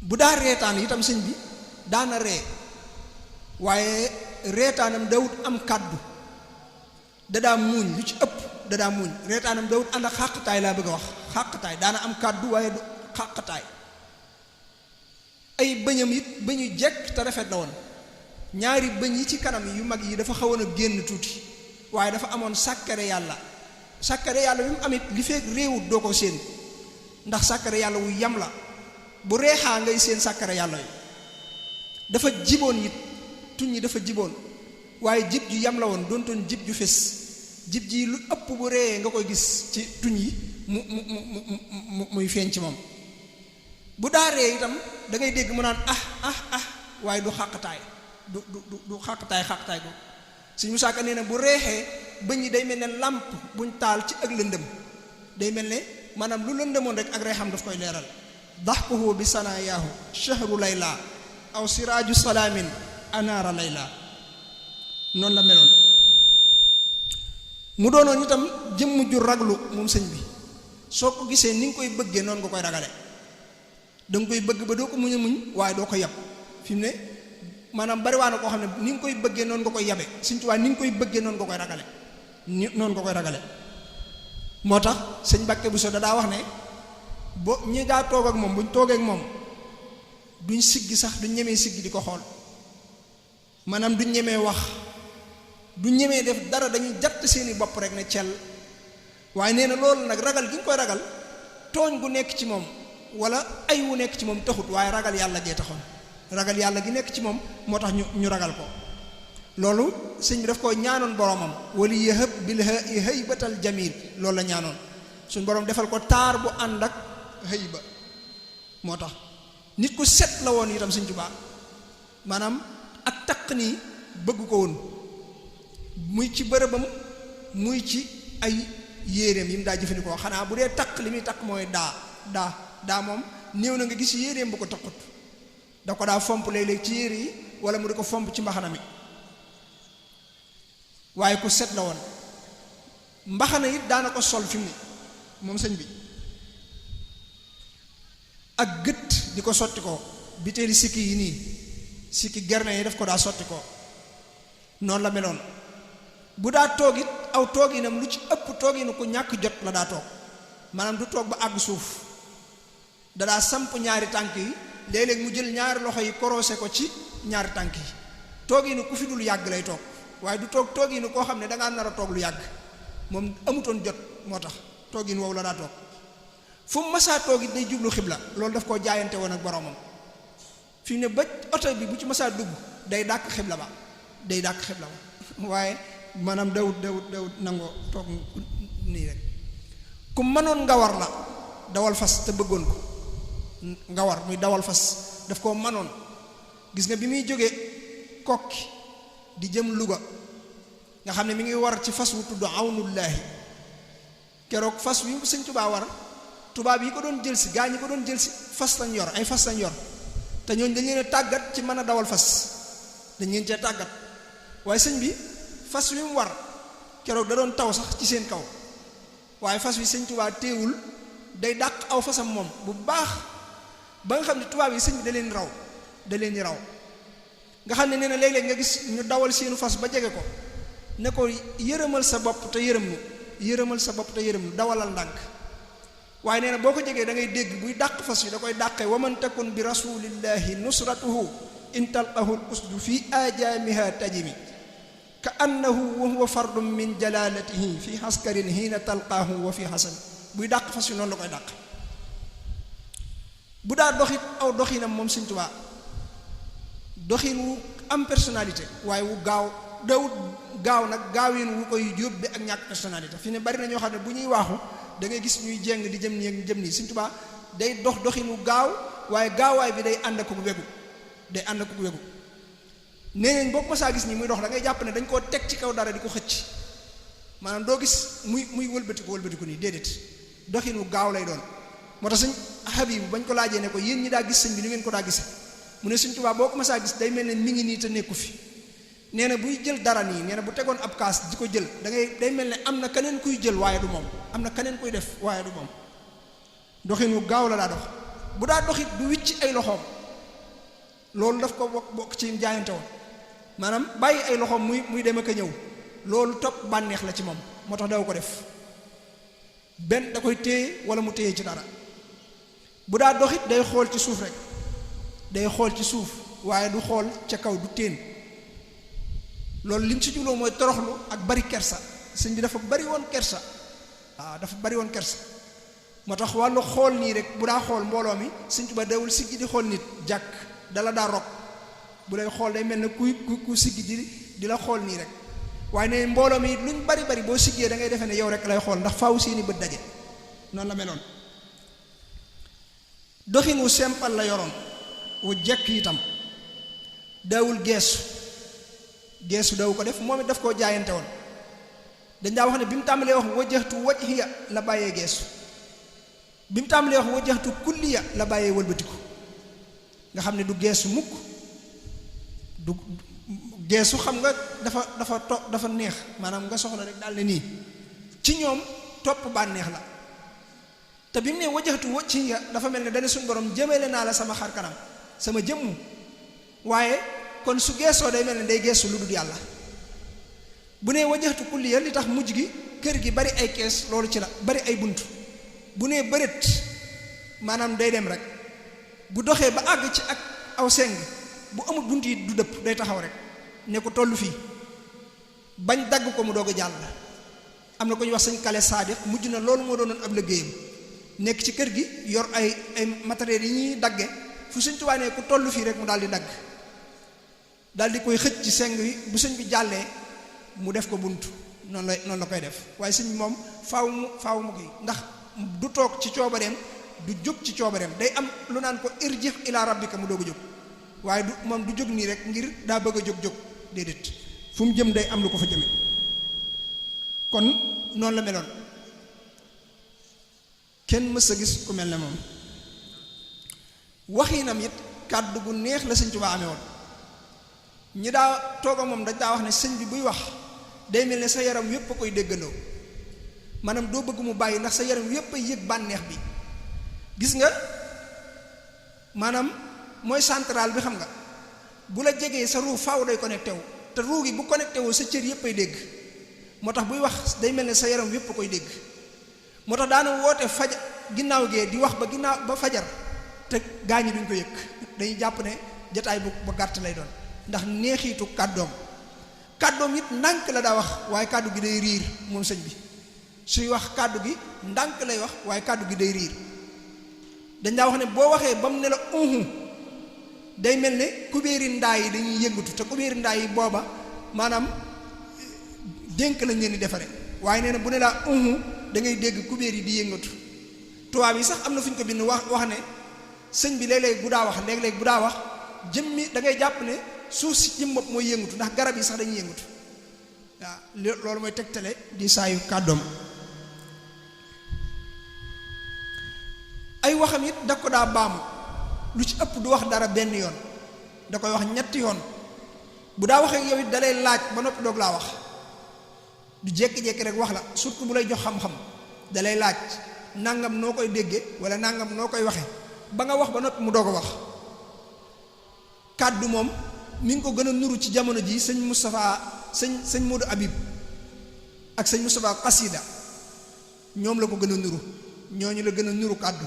bu daa reetaan itam sëñ bi daana ree waaye reetaanam dawut am kàddu dadaa muuñ lu ci ëpp dadaa muuñ reetaanam dawut ànd ak xàqtaay laa bëgg a wax xàqtaay daana am kàddu waaye du xàqtaay ay bëñam it bëñu jekk te rafet la woon ñaari bëñ yi ci kanam yu mag yi dafa xawoon a génn tuuti waaye dafa amoon sàkkare yàlla bi mu amit li fekk réewut doo ko séen ndax sàkkare yàlla wu yam la bu reexaa ngay seen sàkkare yàlla yi dafa jiboon it tuñ yi dafa jiboon waaye jib ju yam la woon doontoon jib ju fes jib ji lu ëpp bu reeyee nga koy gis ci tuñ yi muy feeñ ci moom bu daa ree itam da ngay dégg mu naan waaye du xàqtaay du xàqtaay ko Sëñ Musaa Ka nee na bu reexee bëñ yi day mel ne làmp buñ taal ci ak lëndëm day mel ne maanaam lu lëndëmoon rek ak reexam daf koy leeral daxkuhu bi sanayaahu shahru layla aw siraaju salaamin anaara layla noonu la meloon mu doonoon itam jëmm ju raglu moom sëñ bi soo ko gisee ni nga koy bëggee noonu nga koy ragale danga koy bëgg ba doo ko muñ a muñ waaye doo ko yab fi mu ne maanaam bari waa na koo xam ne ni nga koy bëggee noonu nga koy yabe Sëñ Tuubaa ni nga koy bëggee noonu nga koy ragale noonu nga koy ragale moo tax sëñ Mbàkke Buso daa wax ne bo ñi daa toog ak moom buñ toogee ak moom duñ siggi sax duñ ñemee siggi di ko xool maanaam duñ ñemee wax duñ ñemee def dara dañuy jatt seeni bopp rek ne cell waaye nee na loolu nag ragal gi nga koy ragal tooñ gu nekk ci moom wala ay wu nekk ci moom taxut waaye ragal yàlla gee taxoon ragal yàlla gi nekk ci moom moo tax ñu ragal ko loolu sëñ bi daf ko ñaanoon boromam wali yahab bil haybatal jamil loolu la ñaanoon suñ borom defal ko taar bu ànd ak hayba moo tax nit ku set la woon itam Sëñ Tuubaa maanaam ak taq nii bëgg ko woon muy ci bërëbam muy ci ay yéeréem yi mu daa jëfandikoo xanaa bu dee taq li muy taq mooy daa moom néew na nga gis yéeréem bu ko taqut da ko daa fomp léeg-léeg ci yére yi wala mu di ko fomp ci mbaxana mi waaye ku set la woon mbaxana it daana ko sol fi mu moom sëñ bi ak gët di ko sotti ko biteeli sikki yi nii sikki gerne yi daf ko daa sotti ko noonu la meloon bu daa toog it aw tooginam lu ci ëpp tooginu ku ñàkk jot la daa toog maanaam du toog ba àgg suuf da daa samp ñaari tànk yi léeg-léeg mu jël ñaari loxo yi korosé ko ci ñaari tànk yi tooginu ku fi dul yàgg lay toog waaye du toog tooginu koo xam ne dangaa nar a toog lu yàgg moom amutoon jot moo tax toogin woowu la daa toog fu mu masaa toog it day jublu xibla loolu daf koo jaayante woon ak boromam fi ne ba oto bi bu ci masaa dugg day dàkk xibla ba waaye maanaam dawut nangoo toog nii rek ku mënoon nga war la dawal fas te bëggoon ko nga war muy dawal fas daf koo mënoon gis nga bi muy jógee kokki di jëm Louga nga xam ne mi ngi war ci fas wu tudd awnullaahi keroog fas wi Sëñ Tuubaa war tubaab yi ko doon jël si gaa ñi ko doon jël si fas lañ yor ay fas lañ yor te ñooñu dañ leen a tàggat ci mën a dawal fas dañ leen cee tàggat waaye sëñ bi fas wi mu war keroog da doon taw sax ci seen kaw waaye fas wi Sëñ Tuubaa téewul day dàq aw fasam moom bu baax ba nga xam ne tubaab yi sëñ bi da leen di raw nga xam ne nee na léeg-léeg nga gis ñu dawal seenu fas ba jege ko ne ko yërëmal sa bopp te yërëm nu dawalal ndànk waaye nee na boo ko jegee da ngay dégg buy dàq fas wi da koy dàqee waman takun bi rasulillahi nusratuhu in talqahu l usdu fi ajaamiha tajimi ka annahu wa huwa fardun min jalalatihi fi askarin hiina talqaahu wa fi hasan buy dàq fas wi noonu la koy dàq bu daa doxit aw doxinam moom Sëñ Tuubaa doxin wu am personnalité waaye wu gaaw dawut gaaw nag gaawin wu koy yóbbe ak ñàkk personnalité fi ne bari na ñoo xam ne bu ñuy waaxu da ngay gis ñuy jéng di jëm nii ak jëm nii Sëñ Tuubaa day doxin wu gaaw waaye gaawaay bi day ànd ak ku wegu nee nañ boo ko masaa gis nii muy dox da ngay jàpp ne dañ koo teg ci kaw dara di ko xëcc maanaam doo gis muy wëlbatiku nii déedéet doxin wu gaaw lay doon moo tax Sëñ Habib bañ ko laajee ne ko yéen ñi daa gis sëñ bi ni ngeen ko daa gisee mu ne Sëñ Tuubaa boo ko masaa gis day mel ne mi ngi nii te nekku fi nee na buy jël dara nii nee na bu tegoon ab kaas di ko jël day mel ne am na keneen kuy jël waaye du moom am na keneen kuy def waaye du moom doxin wu gaaw la daa dox bu daa doxit du wicc ay loxoom loolu daf ko bokk ci jaayante woon maanaam bàyyi ay loxoom muy dem ak a ñëw loolu topp bànneex la ci moom moo tax daw ko def benn da koy téye wala mu téye ci dara bu daa doxit day xool ci suuf rek day xool ci suuf waaye du xool ca kaw du téen loolu lim ci jubloo mooy toroxlu ak bari kersa sëñ bi dafa bari woon kersa moo tax wàllu xool nii rek bu daa xool mbooloo mi Sëñ Tuubaa dawul siggi di xool nit jàkk dala daa rog bu lay xool day mel ne ku siggi di la xool nii rek waaye ne mbooloo mi luñ bari boo siggee da ngay defee ne yow rek lay xool ndax faaw seeni bët daje noonu la meloon doxin wu simple la yoroon wu jekk itam daawul geesu daw ko def moom it daf koo jaayante woon dañ daa wax ne bi mu tàmbalee wax wajjahtu wajhiya la bàyyee geesu bi mu tàmbalee wax wajjahtu kulliya la bàyyee wëlbatiku nga xam ne du geesu mukk du geesu xam nga dafa neex maanaam nga soxla rek daal ne nii ci ñoom topp bànneex la te bi mu ne wajjahtu wajhiya dafa mel ne dane suñu borom jëmale naa la sama xar kanam sama jëmm waaye kon su geesoo day mel ne day geesu lu dul yàlla bu nee wajjahtu kulliya li tax mujj gi kër gi bari ay kees loolu ci la bari ay bunt bu nee bëreet maanaam day dem rek bu doxee ba àgg ci ak aw seng bu amul bunt yi du dëpp day taxaw rek ne ko tollu fii bañ dagg ko mu doog a jàll am na ko ñu wax sëñ Kale Saadiq mujj na loolu moo doonoon ab liggéeyam nekk ci kër gi yor ay matériels yi ñuy dagge fu Sëñ Tuubaa ne ku tollu fii rek mu daal di dagg daal di koy xëcc ci seng wi bu sëñ bi jàllee mu def ko bunt noonu la koy def waaye sëñ moom faaw mu kii ndax du toog ci coobareem du jóg ci coobareem day am lu naan ko irji ila rabbika mu doog a jóg waaye du moom du jóg nii rek ngir daa bëgg a jóg déedéet fu mu jëm day am lu ko fa jëme kon noonu la meloon kenn mës a gis ku mel ne moom waxinam it kàddu gu neex la Sëñ Tuubaa amee woon ñi daa toog ak moom dañ daa wax ne sëñ bi buy wax day mel ne sa yaram yépp a koy déggandoo maanaam doo bëgg mu bàyyi ndax sa yaram yépp a yëg bànneex bi gis nga maanaam mooy central bi xam nga bu la jegee sa ruu faaw day connecté wu te ruu gi bu connecté wu sa cër yépp ay dégg moo tax buy wax day mel ne sa yaram yépp koy dégg moo tax daana woote fajar ginnaaw gee di wax ba ginnaaw ba fajar te gaañi duñ ko yëg dañuy jàpp ne jataay bu gàtt lay doon ndax neexiitu kàddoom it ndànk la daa wax waaye kàddu gi day riir moom sëñ bi suy wax kàddu gi ndànk lay wax waaye kàddu gi day riir dañ daa wax ne boo waxee ba mu ne la day mel ne kubéeri ndaa yi dañuy yëngatu te kubéeri ndaa yi booba maanaam dénk lañ leen di defare waaye nee na bu ne laa da ngay dégg kubéer yi di yëngatu tubaab yi sax am na fu ñu ko bind wax ne sëñ bi léeg-léeg bu daa wax léeg-léeg bu daa wax jëmmi da ngay jàpp ne suuf si jëm bopp mooy yëngatu ndax garab yi sax dañuy yëngatu waaw loolu mooy tegtale di saayu kàddoom ay waxam it da ko daa baamu lu ci ëpp du wax dara benn yoon da koy wax ñetti yoon bu daa waxee yow it dalay laaj ba noppi doog laa wax du jékki-jékki rek wax la surtout bu lay jox xam-xam dalay laaj nangam noo koy dégge wala nangam noo koy waxe ba nga wax ba noppi mu doog a wax kàddu moom mi ngi ko gën a nuru ci jamono ji sëñ Moustapha sëñ Modou Habib ak sëñ Moustapha Xasida ñoom la ko gën a nuru ñooñu la gën a nuru kàddu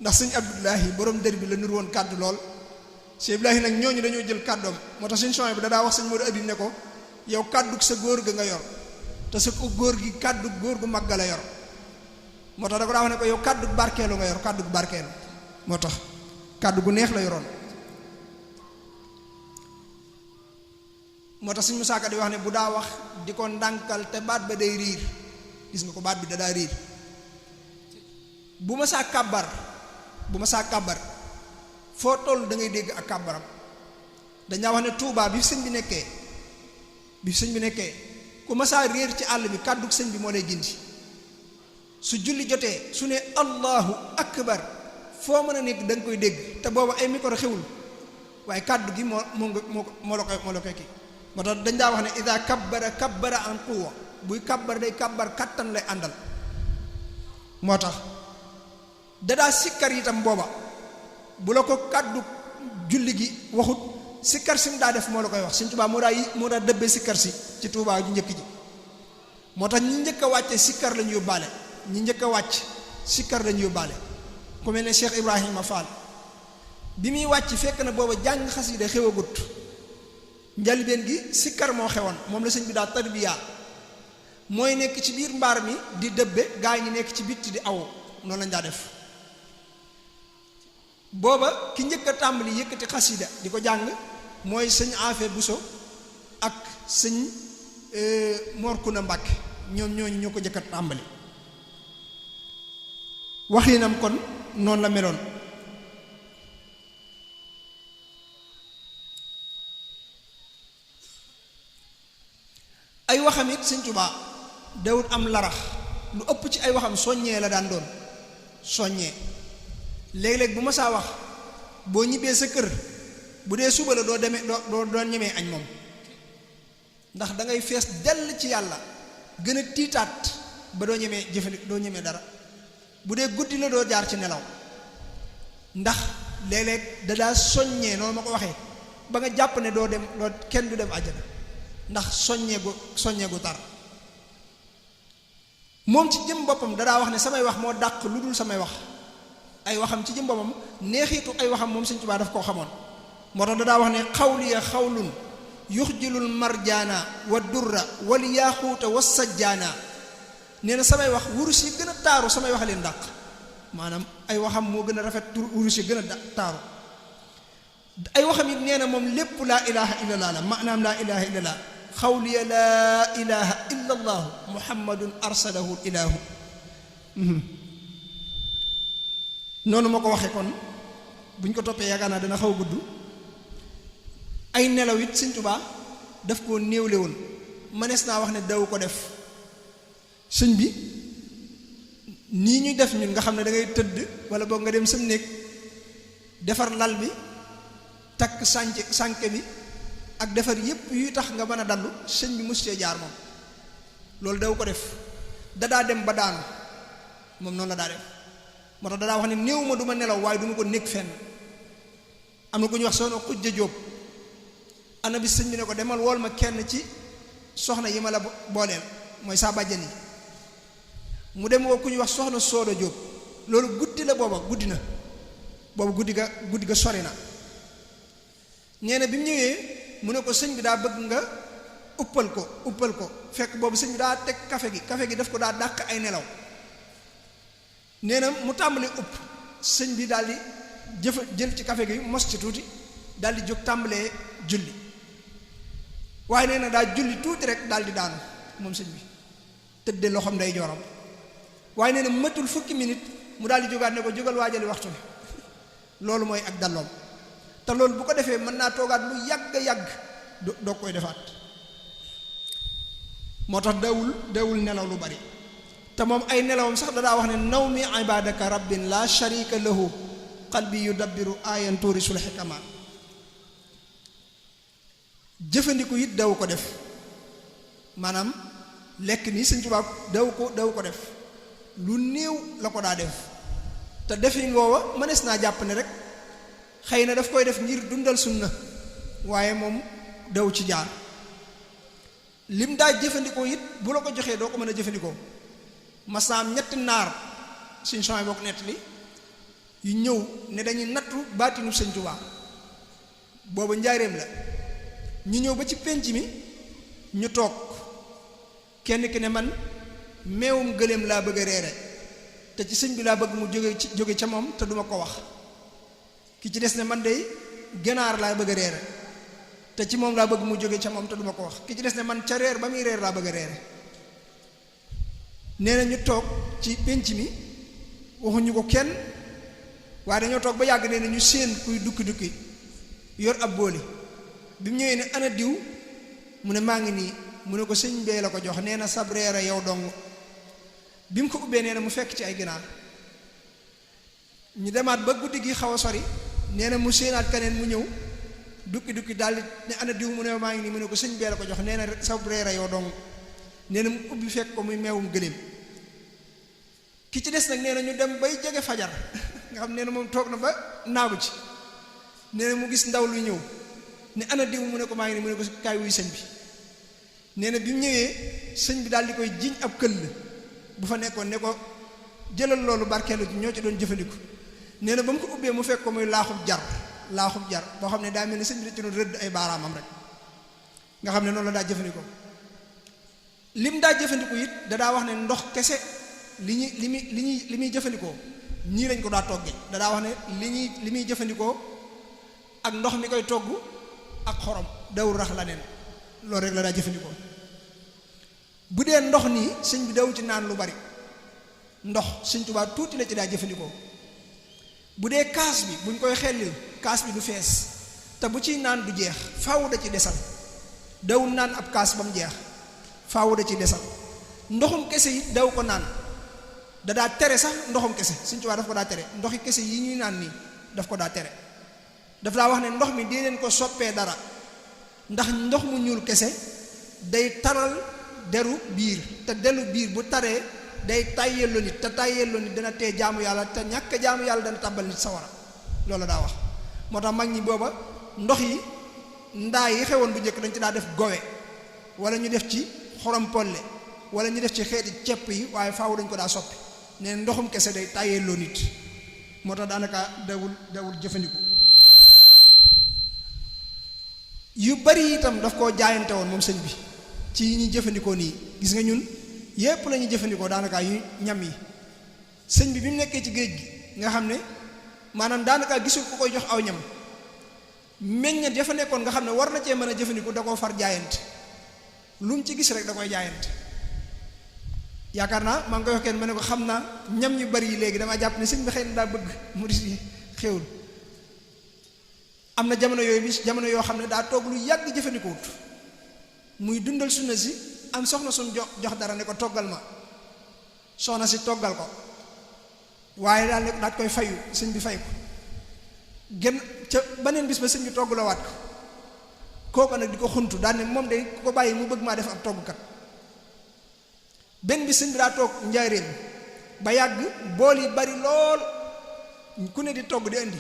ndax sëñ Abdoulahi borom dër bi la nuru woon kàddu lool sëñ Ibrahima nag ñooñu dañoo jël kàddoom moo tax sëñ Sonia bi da daa wax sëñ Modou Habib ne ko yow kàddu sa góor ga nga yor te sa góor gi kàddu góor gu mag ga la yor moo tax da ko daa wax ne ko yow kàddu barkeelu nga yor kàddu barkeelu moo tax kàddu gu neex la yoroon moo tax suñu musaaka di wax ne bu daa wax di ko ndànkal te baat ba day riir gis nga ko baat bi da daa riir bu ma saa kàbbar foo toll da ngay dégg ak kàbbaram dañaa wax ne Tuubaa bi sëñ bi nekkee ku ma saa réer ci àll bi kàddu sëñ bi moo lay gindi su julli jotee su ne allahu akbar foo mën a nekk da nga koy dégg te boobu ay micro xewul waaye kàddu gi moo la koy kii moo tax dañ daa wax ne ida kabbara an quwwa buy kabbar day kabbar kattan lay àndal moo tax dadaa sikkar itam booba bu la ko kàddu julli gi waxut sikkar si mu daa def moo la koy wax Sëñ Tuubaa moo daa dëbbee sikkar si ci Tuubaa ju njëkk ji moo tax ñi njëkk a wàcce sikkar lañu yóbbaale ñi njëkk a wàcc sikkar lañu yóbbaale ku mel ne Cheikh Ibrahima Fall bi muy wàcc fekk na booba jàng xasida xew a gut njalbeen gi sikkar moo xewoon moom la sëñ bi daa tarbiya mooy nekk ci biir mbaar mi di dëbbe gaa ñi nekk ci bitti di aw noonu lañ daa def booba ki njëkk a tàmbali yëkkati xasida di ko jàng mooy sëñ Afe Buso ak sëñ Mor Kuna Mbàkke ñooñu ñoo ko njëkk a tàmbali waxinam kon noonu la meloon ay waxam it Sëñ Tuubaa dawut am larax lu ëpp ci ay waxam soññee la daan doon soññee léeg-léeg bu ma saa wax boo ñibbee sa kër bu dee suba la doo ñemee añ moom ndax da ngay fees dell ci yàlla gën a tiitaat ba doo ñemee doo ñemee dara bu dee guddi la doo jaar ci nelaw ndax léeg-léeg da daa soññee noonu ma ko waxee ba nga jàpp ne doo kenn du dem àjjana ndax soññee gu tar moom ci jëm boppam dadaa wax ne samay wax moo dàq lu dul samay wax ay waxam ci jëm boppam neexiitu ay waxam moom Sëñ Tuubaa daf koo xamoon moo tax dadaa wax ne xawliya xawlun yuxjilul marjaana wa durra wal yaaxuuta wa sajjaana nee na samay wax wurus yi gën a taaru samay wax leen dàq maanaam ay waxam moo gën a rafet wurus yi gën a taaru ay waxam it nee na moom lépp laa ilaha illallah la maanaam laa ilaha illallah xawliya laa ilaha illa allahu muhammadun arsalahu ilahu noonu ma ko waxee kon buñ ko toppee yaakaar naa dana xaw a gudd ay nelaw it Sëñ Tuubaa daf koo néewle woon mënees naa wax ne daw ko def sëñ bi nii ñuy def ñun nga xam ne da ngay tëdd wala boog nga dem sam néeg defar lal bi takk sànke bi ak defar yépp yuy tax nga mën a dallu sëñ bi mos cee jaar moom loolu daw ko def dadaa dem ba daanu moom noonu la daa def moo tax dadaa wax ne néew ma du ma nelaw waaye du ma ko nekk fenn am na ku ñuy wax soxna Xujja Jóob ana bi sëñ bi ne ko demal wool ma kenn ci soxna yi ma la booleel mooy saa bàjjan yi mu dem woo ku ñuy wax soxna Sooda Jóob loolu guddi la booba guddi na boobu guddi ga sori na nee na bi mu ñëwee mu ne ko sëñ bi daa bëgg nga uppal ko fekk boobu sëñ bi daa teg kafe gi daf ko daa dàq ay nelaw nee na mu tàmbali upp sëñ bi daal di jël ci kafe gi mos ci tuuti daal di jóg tàmbalee julli waaye nee na daa julli tuuti rek daal di daanu moom sëñ bi tëdde loxoom day jooram waaye nee na matul fukki minute mu daal di jógaat ne ko jógal waajali waxtu bi loolu mooy ak dalloom te loolu bu ko defee mën naa toogaat lu yàgg doo koy defaat moo tax dawul nelaw lu bari te moom ay nelawam sax da daa wax ne nawmi ibadaka rabbin la sharika lahu qalbi yudabbiru ayan turisul hikama jëfandiku it daw ko def maanaam lekk nii Sëñ Tuubaa daw ko def lu néew la ko daa def te defin woowa mënees naa jàpp ne rek xëy na daf koy def ngir dundal sunna waaye moom daw ci jaar lim daa jëfandikoo it bu la ko joxee doo ko mën a jëfandikoo masaam ñetti naar suñ sooy bokk nett li yu ñëw ne dañuy nattu baatinu Sëñ Tuubaa booba njaareem la ñu ñëw ba ci pénc mi ñu toog kenn ki ne man meewum gëléem laa bëgg a reere te ci sëñ bi laa bëgg mu jóge ca moom te duma ko wax ki ci des ne man dey ganaar laa bëgg a reere te ci moom laa bëgg mu jóge ca moom te duma ko wax ki ci des ne man ca reer ba muy reer laa bëgg a reere nee na ñu toog ci pénc mi waxuñu ko kenn waaye dañoo toog ba yàgg nee na ñu séen kuy dukki yor ab booli bi mu ñëwee ne ana diw mu ne maa ngi nii mu ne ko sëñ bee la ko jox nee na sab reere yow dong bi mu ko ubbee nee na mu fekk ci ay ginaar ñu demaat ba guddi gi xaw a sori nee na mu séenaat keneen mu ñëw dukki daldi ne ana diw mu ne maa ngi nii mu ne ko sëñ bee la ko jox nee na sab reere yow dong nee na mu ubbi fekk ko muy meewum gëléem ki ci des nag nee na ñu dem bay jege fajar nga xam nee na moom toog na ba naagu ci nee na mu gis ndaw lu ñëw ne ana diw mu ne ko maa ngi nii mu ne ko kaay wuy sëñ bi nee na bi mu ñëwee sëñ bi daal di koy jiñ ab këll bu fa nekkoon ne ko jëlal loolu barkeelu ci ñoo ci doon jëfandiku nee na ba mu ko ubbee mu fekk ko muy laaxub jar boo xam ne daa mel ni sëñ bi da ci doon rëdd ay baaraamam rek nga xam ne noonu la daa jëfandikoo lim daa jëfandiku it da daa wax ne ndox kese li muy jëfandikoo ñii lañ ko daa toggee da daa wax ne li muy jëfandikoo ak ndox mi koy togg ak xorom dawul rax la neen loolu rek la daa jëfandikoo bu dee ndox nii sëñ bi daw ci naan lu bari ndox Sëñ Tuubaa tuuti la ci daa jëfandikoo bu dee kaas bi buñ koy xellil kaas bi du fees te bu ciy naan du jeex faawu da ci desal dawul naan ab kaas ba mu jeex faawu da ci desal ndoxum kese yi daw ko naan da daa tere sax ndoxum kese Sëñ Tuubaa daf ko daa tere ndoxi kese yi ñuy naan nii daf ko daa tere daf daa wax ne ndox mi dee leen ko soppee dara ndax ndox mu ñuul kese day taral deru biir te deru biir bu taree day tàyyeloo nit te tàyyeloo nit dana tee jaamu yàlla te ñàkk jaamu yàlla dana tàbbal nit sawara loolu daa wax moo tax mag ñi booba ndox yi ndaa yi xewoon bu njëkk dañ ci daa def gowe wala ñu def ci xorom polle wala ñu def ci xeeti cepp yi waaye faaw dañ ko daa soppi ne ndoxum kese day tàyyeloo nit moo tax daanaka dawul jëfandiku yu bari itam daf koo jaayante woon moom sëñ bi ci yi ñuy jëfandikoo nii gis nga ñun yépp la ñuy jëfandikoo daanaka yu ñam yi sëñ bi mu nekkee ci géej gi nga xam ne maanaam daanaka gisul ku koy jox aw ñam meññet ya fa nekkoon nga xam ne war na cee mën a jëfandikoo da koo far jaayante lu mu ci gis rek da koy jaayante yaakaar naa maa ngi koy wax kenn ma ne ko xam naa ñam yu bari yi léegi damaa jàpp ne sëñ bi xëy na daa bëgg mu di xéwul am na jamono yoo xam ne daa toog lu yàgg jëfandikoowut muy dundal sunna si am soxna suñ jox dara ne ko toggal ma soxna si toggal ko waaye daal ne daat koy fayu sëñ bi fay ko gën ca beneen bis ba sëñ bi togg la waat ko kooku nag di ko xuntu daal ne moom day ku ko bàyyi mu bëgg maa def ab toggkat benn bi sëñ bi daa toog njaareem ba yàgg bool yi bari lool ku ne di togg di indi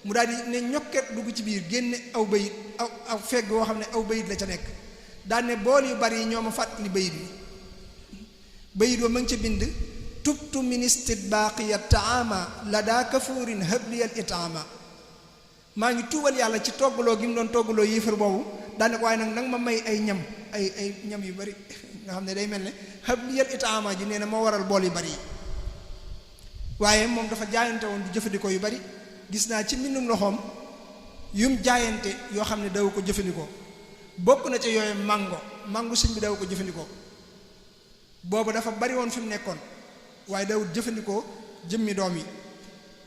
mu daal di ne ñokket dugg ci biir génne aw bayit aw fegg woo xam ne aw bayit la ca nekk daal ne bool yu bari yi ñoo ma fàttali bayit bi bayit wa ma ngi ca bind tubtu min istidbaqiya taama la daa kafuurin habliyal itaama maa ngi tuubal yàlla ci toggaloo gi mu doon toggaloo yéefar boobu daane ko waaye nag ma may ay ñam ay ñam yu bari nga xam ne day mel ne habliyal itaama ji nee na moo waral bool yu bari yi waaye moom dafa jaayante woon du jëfandikoo yu bari gis naa ci mbindum loxoom yum jaayante yoo xam ne daw ko jëfandikoo bokk na ca yooyu mango sëñ bi daw ko jëfandikoo boobu dafa bari woon fi mu nekkoon waaye dawut jëfandikoo jëmmi doom yi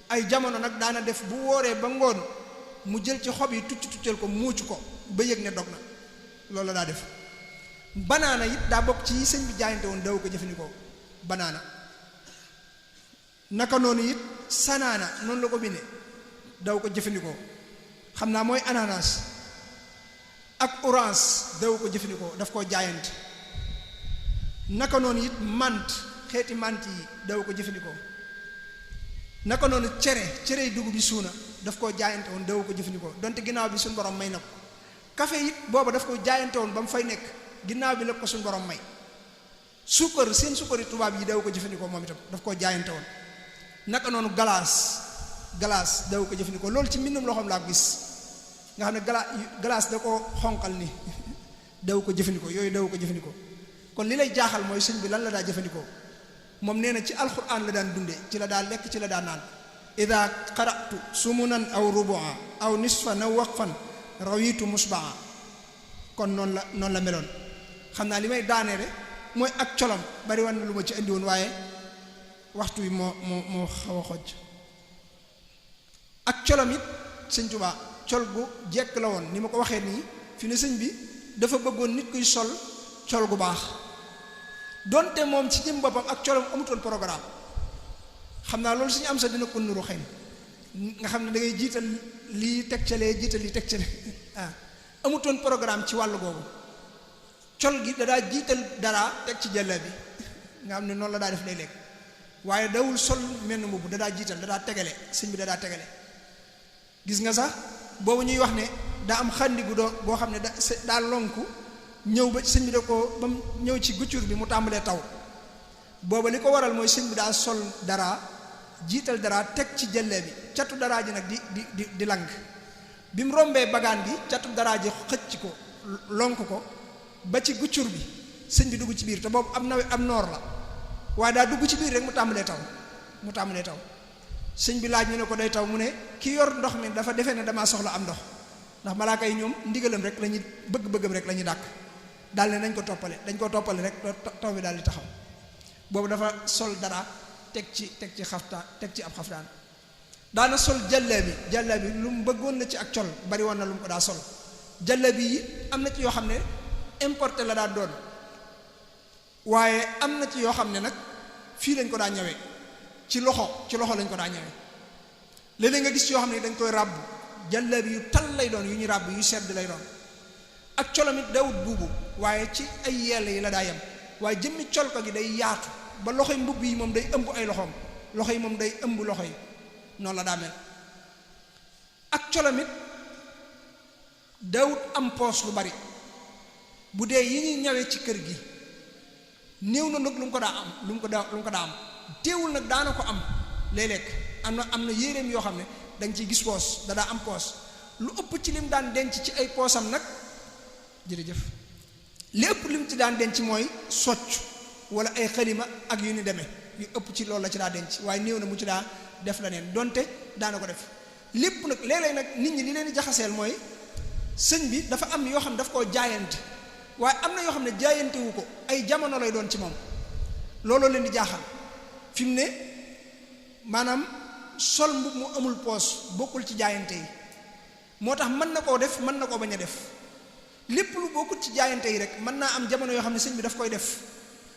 ay jamono nag daana def bu wooree ba ngoon mu jël ci xob yi tuccal ko muuc ko ba yëg ne dog na loolu la daa def banaana it daa bokk ci sëñ bi jaayante woon daw ko jëfandikoo banaana naka noonu it sanaana noonu la ko bindee daw ko jëfandikoo xam naa mooy ananas ak orange daw ko jëfandikoo daf koo jaayante naka noonu it mant xeeti mant yi daw ko jëfandikoo naka noonu cere dugub bi suuna daf koo jaayante woon daw ko jëfandikoo donte ginnaaw bi suñu borom may na ko café it booba daf ko jaayante woon ba mu fay nekk ginnaaw bi la ko suñu borom may suukar seen suukari tubaab yi daw ko jëfandikoo moom itam daf koo jaayante woon naka noonu galaas daw ko jëfandikoo loolu ci mbindum loxoom laa gis nga xam ne galaas da ko xonqal ni daw ko jëfandikoo yooyu daw ko jëfandikoo kon li lay jaaxal mooy sëñ bi lan la daa jëfandikoo moom nee na ci alquran la daan dunde ci la daa lekk ci la daa naan ida qara'tu sumunan aw rubua aw nisfan aw waqfan rawitu musbaa kon noonu la meloon xam naa li may daaneele mooy ak colom bari wan na lu ma ci indi woon waaye waxtu wi moo xaw a xoj ak colom it sëñ Tuubaa col gu jekk la woon ni ma ko waxee nii fi ne sëñ bi dafa bëggoon nit kuy sol col gu baax donte moom ci jëm boppam ak colom amutoon programme xam naa loolu suñu am sa dina ko nuru xëy nga xam ne da ngay jiital lii teg ca lee jiital lii teg ca lee amutoon programme ci wàllu googu col gi dadaa jiital dara teg ci jàlla bi nga xam ne noonu la daa def léeg-léeg waaye dawul sol menn mbubb dadaa jiital dadaa tegale sëñ bi dadaa tegale gis nga sax boobu ñuy wax ne daa am xandi gu doo boo xam ne daa lonku ñëw ba sëñ bi da ko ba mu ñëw ci guccur bi mu tàmbalee taw booba li ko waral mooy sëñ bi daa sol dara jiital dara teg ci jëlle bi catu dara ji nag di lang bi mu rombee bagaan gi catu dara ji xëcc ko lonk ko ba ci guccur bi sëñ bi dugg ci biir te boobu am noor la waaye daa dugg ci biir rek mu tàmbalee taw sëñ bi laaj ñu ne ko day taw mu ne ki yor ndox mi dafa defee ne damaa soxla am ndox ndax malaaka yi ñoom ndigalam rek lañuy bëgg-bëggam rek la ñuy dàkk daal ne dañ ko toppale rek taw bi daal di taxaw boobu dafa sol dara teg ci ab xaftaan daana sol jàlla bi lu mu bëggoon la ci ak col bari woon na lu mu ko daa sol jàlla bi yi am na ci yoo xam ne importé la daa doon waaye am na ci yoo xam ne nag fii lañ ko daa ñëwee ci loxo lañ ko daa ñëwee léeg-léeg nga gis yoo xam ne dañ koy ràbb jàlla bi yu tal lay doon yu ñu ràbb yu sedd lay doon ak colomit dawut buubu waaye ci ay yell yi la daa yem waaye jëmmi col ko gi day yaatu ba loxoy mbubb yi moom day ëmb ay loxoom loxo yi moom day ëmb loxo yi noonu la daa mel ak colomit dawut am poos lu bari bu dee yi ñuy ñawee ci kër gi néew na nag lu mu ko daa am teewul nag daana ko am léeg-léeg am na yéreem yoo xam ne danga ciy gis poos da daa am poos lu ëpp ci lim daan denc ci ay poosam nag jërëjëf lépp lim ci daan denc mooy socc wala ay xalima ak yu ni demee yu ëpp ci loolu la ci daa denc waaye néew na mu ci daa def la neen donte daana ko def lépp nag léeg-léeg nag nit ñi li leen di jaxaseel mooy sëñ bi dafa am yoo xam ne daf koo jaayante waaye am na yoo xam ne jaayante wu ko ay jamono lay doon ci moom looloo leen di jaaxal fi mu ne maanaam sol mbub mu amul poos bokkul ci jaayante yi moo tax mën na koo def mën na koo bañ a def lépp lu bokkul ci jaayante yi rek mën naa am jamono yoo xam ne sëñ bi daf koy def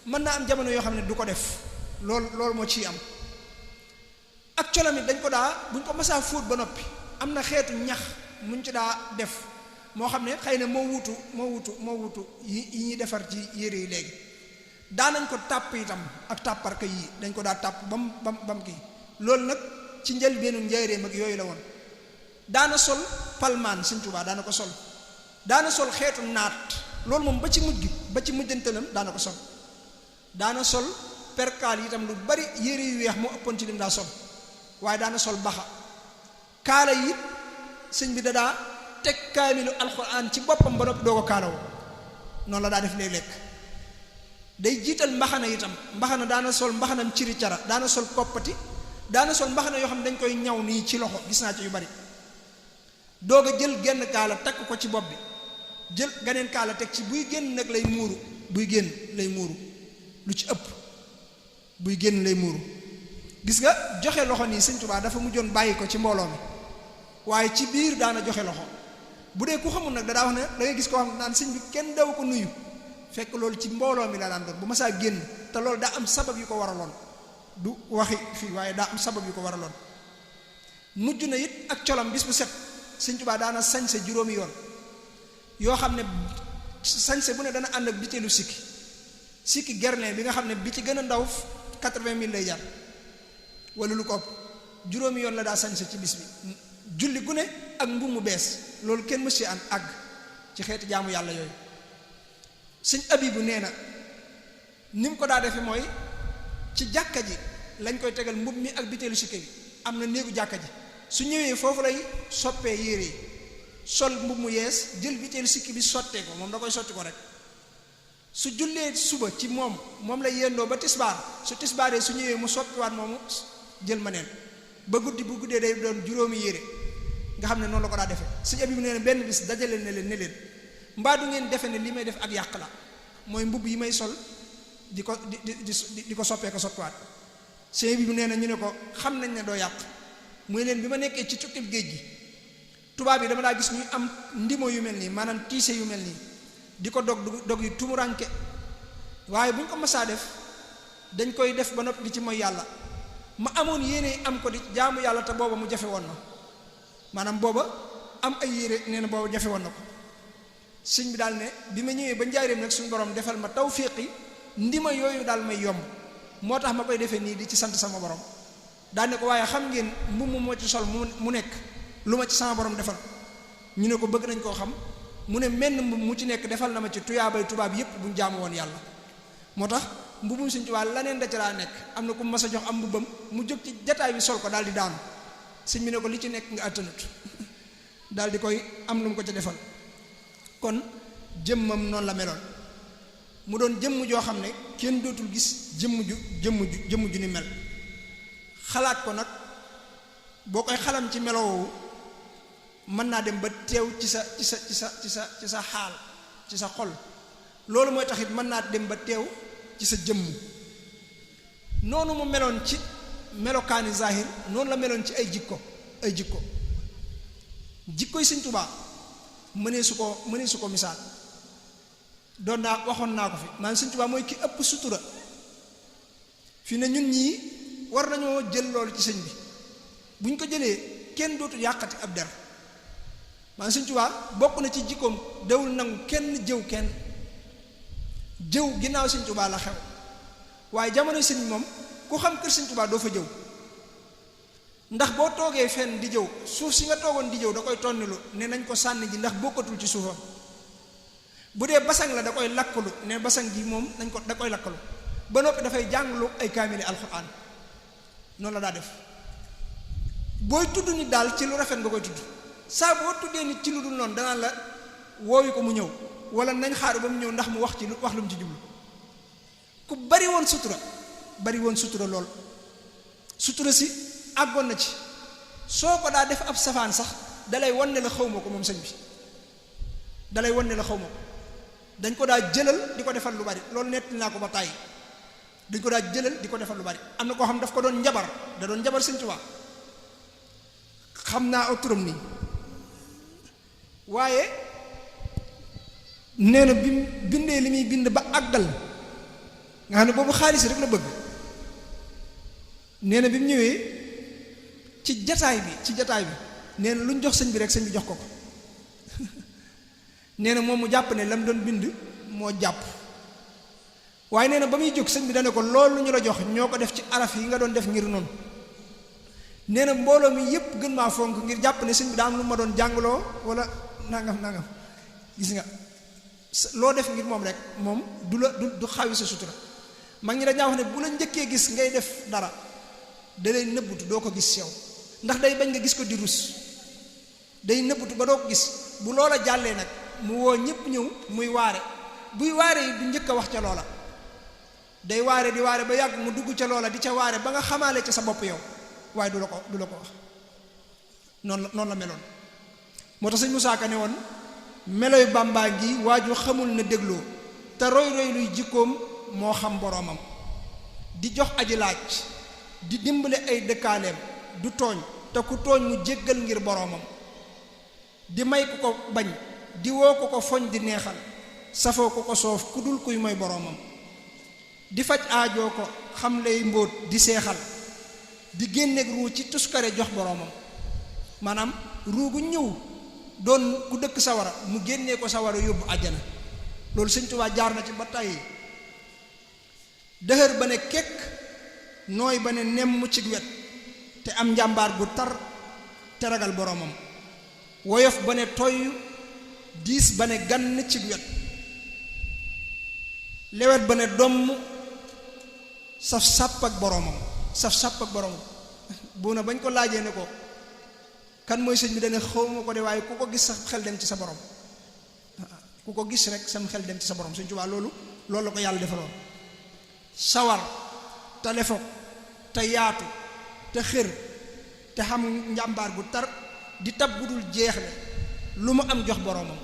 mën naa am jamono yoo xam ne du ko def loolu moo ciy am ak colomit dañ ko daa buñ ko masaa fóot ba noppi am na xeetu ñax muñ ci daa def moo xam ne xëy na moo wutu yi ñuy defar ci yére yi léegi daanañ ko tàpp itam ak tàpparka yi dañ ko daa tàpp bam kii loolu nag ci njëlbeenu njaareem ak yooyu la woon daana sol palmaan Sëñ Tuubaa daana ko sol, daana sol xeetu naat loolu moom ba ci mujj gi ba ci mujjantalam daana ko sol, daana sol perkaal itam lu bari yére yu weex moo ëppoon ci lim daa sol, waaye daana sol baxa kaala yi sëñ bi dadaa teg kaamilu alxuraan ci boppam ba noppi doo ko kaalawo noonu la daa def léeg-léeg day jiital mbaxana itam mbaxana daana sol mbaxanam ciri cara daana sol koppati daana sol mbaxana yoo xam ne dañ koy ñaw nii ci loxo gis naa ci yu bari doog a jël genn kaala takk ko ci bopp bi jël ganeen kaala teg ci buy génn nag lay muuru buy génn lay muuru lu ci ëpp buy génn lay muuru gis nga joxe loxo nii Sëñ Tuubaa dafa mujjoon bàyyi ko ci mbooloo mi waaye ci biir daana joxe loxo bu dee ku xamul nag daa wax ne da ngay gis koo xam naan sëñ bi kenn daw ko nuyu fekk loolu ci mbooloo mi la daan doon bu ma saa génn te loolu daa am sabab yu ko waraloon du waxi fii waaye daa am sabab yu ko waraloon mujj na it ak colam bis bu set Sëñ Tuubaa daana sañse juróomi yoon yoo xam ne sañse bu ne dana ànd ak biteelu sikki gerlin bi nga xam ne bi ci gën a ndaw 80 000 lay jar wala lu ko ëpp juróomi yoon la daa sañse ci bis bi julli gu ne ak mbubb mu bees loolu kenn mësi an àgg ci xeeti jaamu yàlla yooyu Sëñ Abibu nee na ni mu ko daa defe mooy ci jàkka ji lañ koy tegal mbubb mi ak biteelu sikki bi am na néegu jàkka ji su ñëwee foofu lay soppee yére yi sol mbubb mu yees jël biteelu sikki bi sottee ko moom da koy sotti ko rek su jullee suba ci moom lay yendoo ba tisbaar su tisbaaree su ñëwee mu soppiwaat moomu jël ma neen ba guddi bu guddee day doon juróomi yére nga xam ne noonu la ko daa defee Sëñ Abibu nee na benn bis dajale ne leen mbaa du ngeen defe ne li may def ak yàq la mooy mbubb yi may sol di ko soppee ko soppiwaat Sëñ Abibu nee na ñu ne ko xam nañ ne doo yàq muy leen bi ma nekkee ci tukkib géej gi tubaab yi dama daa gis ñuy am ndimo yu mel nii maanaam tiise yu mel nii di ko dog yu tumuranke waaye bu ñu ko masaa def dañ koy def ba noppi di ci mooy yàlla ma amoon yéene am ko di jaamu yàlla te booba mu jafe woon na maanaam booba am ay yére nee na booba jafe woon na ko sëñ bi daal ne bi ma ñëwee ba njaareem nag suñu borom defal ma tawfiqi ndima yooyu daal may yomb moo tax ma koy defee nii di ci sant sama borom daal ne ko waaye xam ngeen mbubb moo ci sol mu nekk lu ma ci sama borom defal ñu ne ko bëgg nañ koo xam mu ne menn mbubb mu ci nekk defal na ma ci tuyaabay tubaab yépp buñ jaamu woon yàlla moo tax mbubbum Sëñ Tuubaa laneen da ca laa nekk am na ku mas a jox am mbubbam mu jóg ci jataay bi sol ko daal di daanu sëñ bi ne ko li ci nekk nga àttanut daal di koy am lu mu ko ca defal kon jëmmam noonu la meloon mu doon jëmm joo xam ne kenn dootul gis jëmm ju ni mel xalaat ko nag boo koy xalam ci melowoowu mën naa dem ba teew ci sa xaal ci sa xol loolu mooy taxit mën naa dem ba teew ci sa jëmm noonu mu meloon ci melokaani zahir noonu la meloon ci ay jikkoy Sëñ Tuubaa mënee su ko misaal waxoon naa ko fi maanaam Sëñ Tuubaa mooy ki ëpp sutura fi ne ñun ñii war nañoo jël loolu ci sëñ bi bu ñu ko jëlee kenn dootul yàqati ab der maanaam Sëñ Tuubaa bokk na ci jikkoom dawul nangu kenn jëw ginnaaw Sëñ Tuubaa la xew waaye jamono sëñ moom ku xam kër Sëñ Tuubaa doo fa jëw ndax boo toogee fenn di jëw suuf si nga toogoon di jëw da koy tonnilu ne nañ ko sànni ji ndax bokkatul ci suufam bu dee basang la da koy lakkalu ne basang ji moom da koy lakkalu ba noppi dafay jànglu ay kaamili alxuraan noonu la daa def booy tudd nit daal ci lu rafet nga koy tudd saa boo tuddee nit ci lu dul noonu danaa la woowi ko mu ñëw wala nañ xaaru ba mu ñëw ndax mu wax lu mu ci jublu ku bari woon sutura lool sutura si àggoon na ci soo ko daa def ab safaan sax dalay wan ne la xaw ma ko moom sëñ bi dalay wan ne la xaw ma ko dañ ko daa jëlal di ko defal lu bari loolu nett naa ko ba tàyyi dañ ko daa jëlal di ko defal lu bari am na koo xam daf ko doon njabar da doon njabar Sëñ Tuubaa xam naa aw turam nii waaye nee na bi mu bindee li muy bind ba àggal nga xam ne boobu xaalis rek la bëgg nee na bi mu ñëwee ci jataay bi nee na lu ñu jox sëñ bi rek sëñ bi jox ko nee na moom mu jàpp ne la mu doon bind moo jàpp waaye nee na ba muy jóg sëñ bi dane ko loolu ñu la jox ñoo ko def ci araf yi nga doon def ngir noonu nee na mbooloo mi yépp gën maa fonk ngir jàpp ne sëñ bi daa am lu ma doon jàngaloo wala nangam gis nga loo def ngir moom rek moom du xawi sa sutura mag ñi dañaa wax ne bu la njëkkee gis ngay def dara da lay nëbbutu doo ko gis yow ndax day bañ nga gis ko di rus day nëbbutu ba doo ko gis bu loola jàllee nag mu woo ñëpp ñëw muy waare buy waare yi du njëkk a wax ca loola day waare di waare ba yàgg mu dugg ca loola di ca waare ba nga xamaale ca sa bopp yow waaye du la ko wax noonu la meloon moo tax sëñ Musaa Ka ne woon meloy Bàmbaa ngi waaju xamul na dégloo te roy luy jikkoom moo xam boroomam di jox aji laaj di dimbale ay dëkkaaleem du tooñ te ku tooñ mu jéggal ngir boroomam di may ku ko bañ di woo ko foñ di neexal safoo ko soof ku dul kuy mooy boroomam di faj aajoo ko xam lay mbóot di seexal di génneeg ruu ci tuskare jox boroomam maanaam ruu gu ñëw doon ku dëkk sawara mu génnee ko sawara yóbbu àjjana loolu Sëñ Tuubaa jaar na ci ba tàyyi dëhër ba ne kekk nooy ba ne nemm ci wet te am njàmbaar gu tar te ragal boroomam woyof ba ne toy diis ba ne gann ci wet lewet ba ne domm saf sàpp ak boroomam bu na bañ ko laajee ne ko kan mooy sëñ bi dana xawma ko de waaye ku ko gis sa xel dem ci sa borom ku ko gis rek sam xel dem ci sa borom Sëñ Tuubaa loolu la ko yàlla defaloon sawar te lefoog te yaatu te xër te xam njàmbaar gu tar di tab bu dul jeexle lu mu am jox boroomam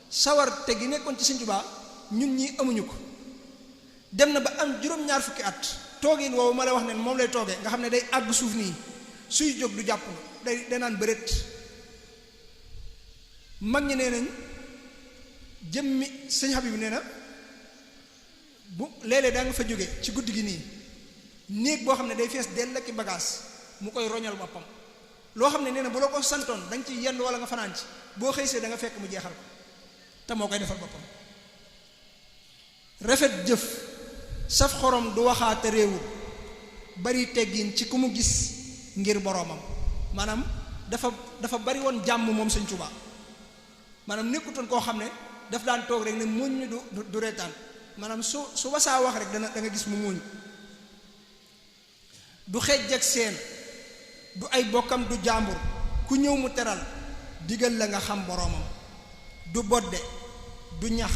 sawar te gi nekkoon ci Sëñ Tuubaa ñun ñi amuñu ko dem na ba am juróom-ñaar fukki at toogin woowu ma la wax ne moom lay toogee nga xam ne day àgg suuf nii suy jóg du jàpp day naan bëreet mag ñi nee nañ jëmmi sëñ Habib nee na bu léeg-léeg daa nga fa jóge ci guddi gi nii néeg boo xam ne day fees dell ak bagage mu koy roñal boppam loo xam ne nee na bu la ko santoon da nga ci yenn wala nga fanaan ci boo xëysee da nga fekk mu jeexal ko te moo koy defal boppam rafet jëf saf xorom du waxaate réewul bari teggin ci ku mu gis ngir boroomam maanaam dafa bari woon jàmm moom Sëñ Tuubaa maanaam nekkutoon koo xam ne daf daan toog rek ne muñ du reetaan maanaam su wasaa wax rek da nga gis mu muñ du xejj ak seen du ay bokkam du jàmbur ku ñëw mu teral digal la nga xam boroomam du bodde du ñax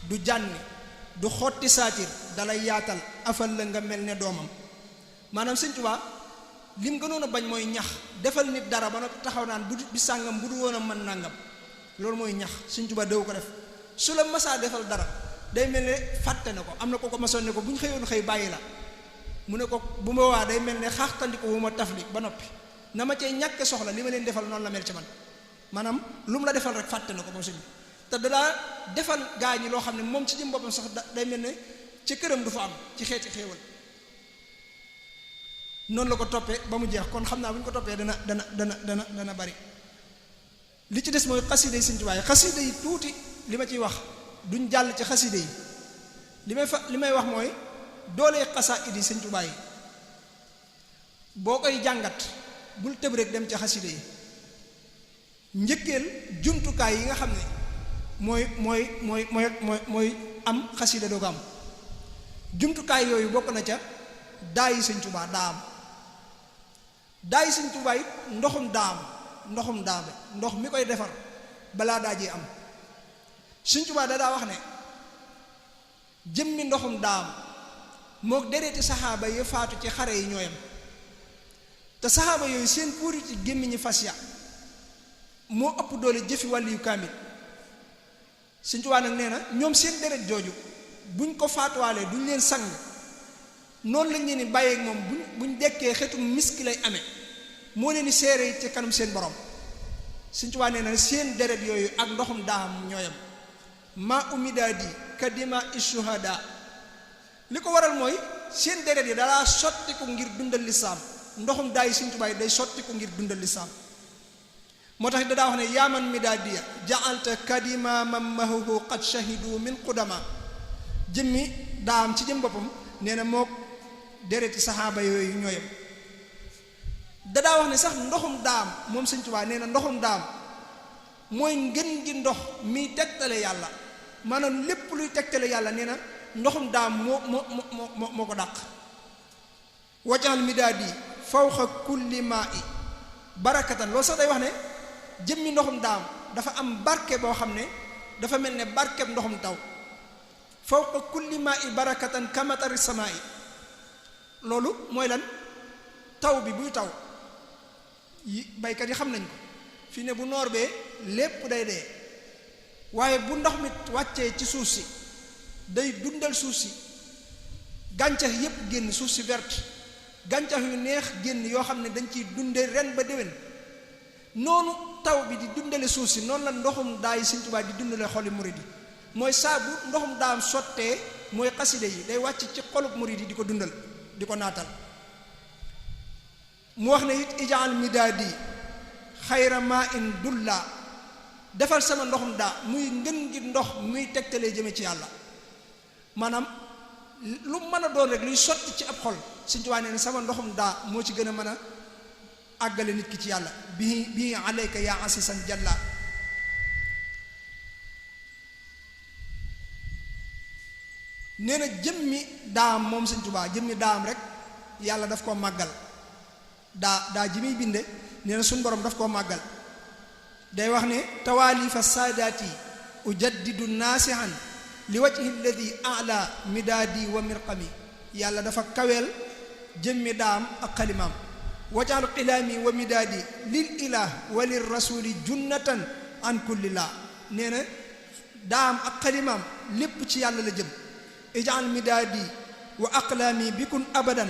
du jànni du xotti saatir dalay yaatal afal la nga mel ne doomam maanaam Sëñ Tuubaa lim gënoon a bañ mooy ñax defal nit dara ba noppi taxaw naan bu bi sàngam bu du woon a mën nàngam loolu mooy ñax Sëñ Tuubaa déw ko def su la masaa defal dara day mel ne fàtte na ko am na ko masoon ne ko bu ñu xëyoon xëy bàyyi la mu ne ko bu ma waa day mel ne xaaxtandiku wu ma tafli ba noppi na ma cee ñàkk soxla li ma leen defal noonu la mel ci man maanaam lu mu la defal rek fàtte na ko moom sëñ bi te dalaa defal gaa ñi loo xam ne moom ci jëm boppam sax day mel ne ci këram du fa am ci xeeti xéewal noonu la ko toppee ba mu jeex kon xam naa bu ñu ko toppee dana bari li ci des mooy xasida yi Sëñ Tuubaa xasida yi tuuti li ma ciy wax duñ jàll ci xasida yi li may wax mooy doolee xasaayid yi Sëñ Tuubaa yi boo koy jàngat bul tëb rek dem ci xasida yi njëkkeel jumtukaay yi nga xam ne mooy am xasida doo ko am jumtukaay yooyu bokk na ca daa yi Sëñ Tuubaa daa am daa yi Sëñ Tuubaa it ndoxum daame ndox mi koy defar balaa daa jee am Sëñ Tuubaa daa wax ne jëmmi ndoxum daam mook dereeti saxaaba yi faatu ci xare yi ñooyam te saxaaba yooyu seen puuriti gémmiñi fas ya moo ëpp doole jëfi wàllu yu kaamil Sëñ Tuubaa nag nee na ñoom seen deret jooju buñ ko faatuwaalee duñ leen sang noonu lañ leen di bàyyeeg moom buñ dekkee xetum miski lay amee moo leen di seere yi ci kanam seen borom Sëñ Tuubaa nee na seen deret yooyu ak ndoxum daam ñooyam ma umidaadi kadima ishuhada li ko waral mooy seen deret yi dalaa sottiku ngir dundal lislaam ndoxum daay Sëñ Tuubaa day sottiku ngir dundal lislaam moo tax dadaa wax ne yaaman midaadiya ja'alta kadima mammahuhu qad shahidu min qudama jëmmi daam ci jëm boppam nee na moo dereti saxaaba yooyu ñooyam dadaa wax ne sax ndoxum daam moom Sëñ Tuubaa nee na ndoxum daam mooy ngën gi ndox miy tegtale yàlla maanaam lépp luy tegtale yàlla nee na ndoxum daam moo ko dàq. wajal midaadi fawqa kulli maa'i barakatan loolu sax day wax ne jëmmi ndoxum daam dafa am barke boo xam ne dafa mel ne barkeb ndoxum taw fawqa kulli maa'i barakatan kamatari samaa'i loolu mooy lan taw bi buy taw yi baykat yi xam nañ ko fii ne bu noor bee lépp day dee waaye bu ndox mi wàccee ci suuf si day dundal suuf si gàncax yépp génn suuf si verte gàncax yu neex génn yoo xam ne dañ ciy dunde ren ba déwén noonu taw bi di dundale suuf si noonu la ndoxum daay Sëñ Tuubaa di dundale xoli murid yi mooy saa bu ndoxum daam sottee mooy xaside yi day wàcc ci xolub murid yi di ko dundal di ko naatal mu wax ne it ijaal midaadi xayra maa in dulla defal sama ndoxum daa muy ngën gi ndox muy tegtalee jëme ci yàlla maanaam lu mën a doon rek luy sotti ci ab xol Sëñ Tuubaa nee na sama ndoxum daa moo ci gën a mën a àggale nit ki ci yàlla bii alayka yaa asisan jalla nee na jëmmi daam moom Sëñ Tuubaa jëmmi daam rek yàlla daf koo màggal daa ji muy binde nee na suñ borom daf koo màggal day wax ne tawaalifa saadaati ujaddidu naasihan li wajhi alladi ala midaadi wa mirqami yàlla dafa kaweel jëmmi daam ak xalimaam wajal qilaami wa midaadi lil ilah wa lir rasuli junnatan an kulli laa nee na daam ak xalimaam lépp ci yàlla la jëm ijal midaadi wa aqlaami bikun abadan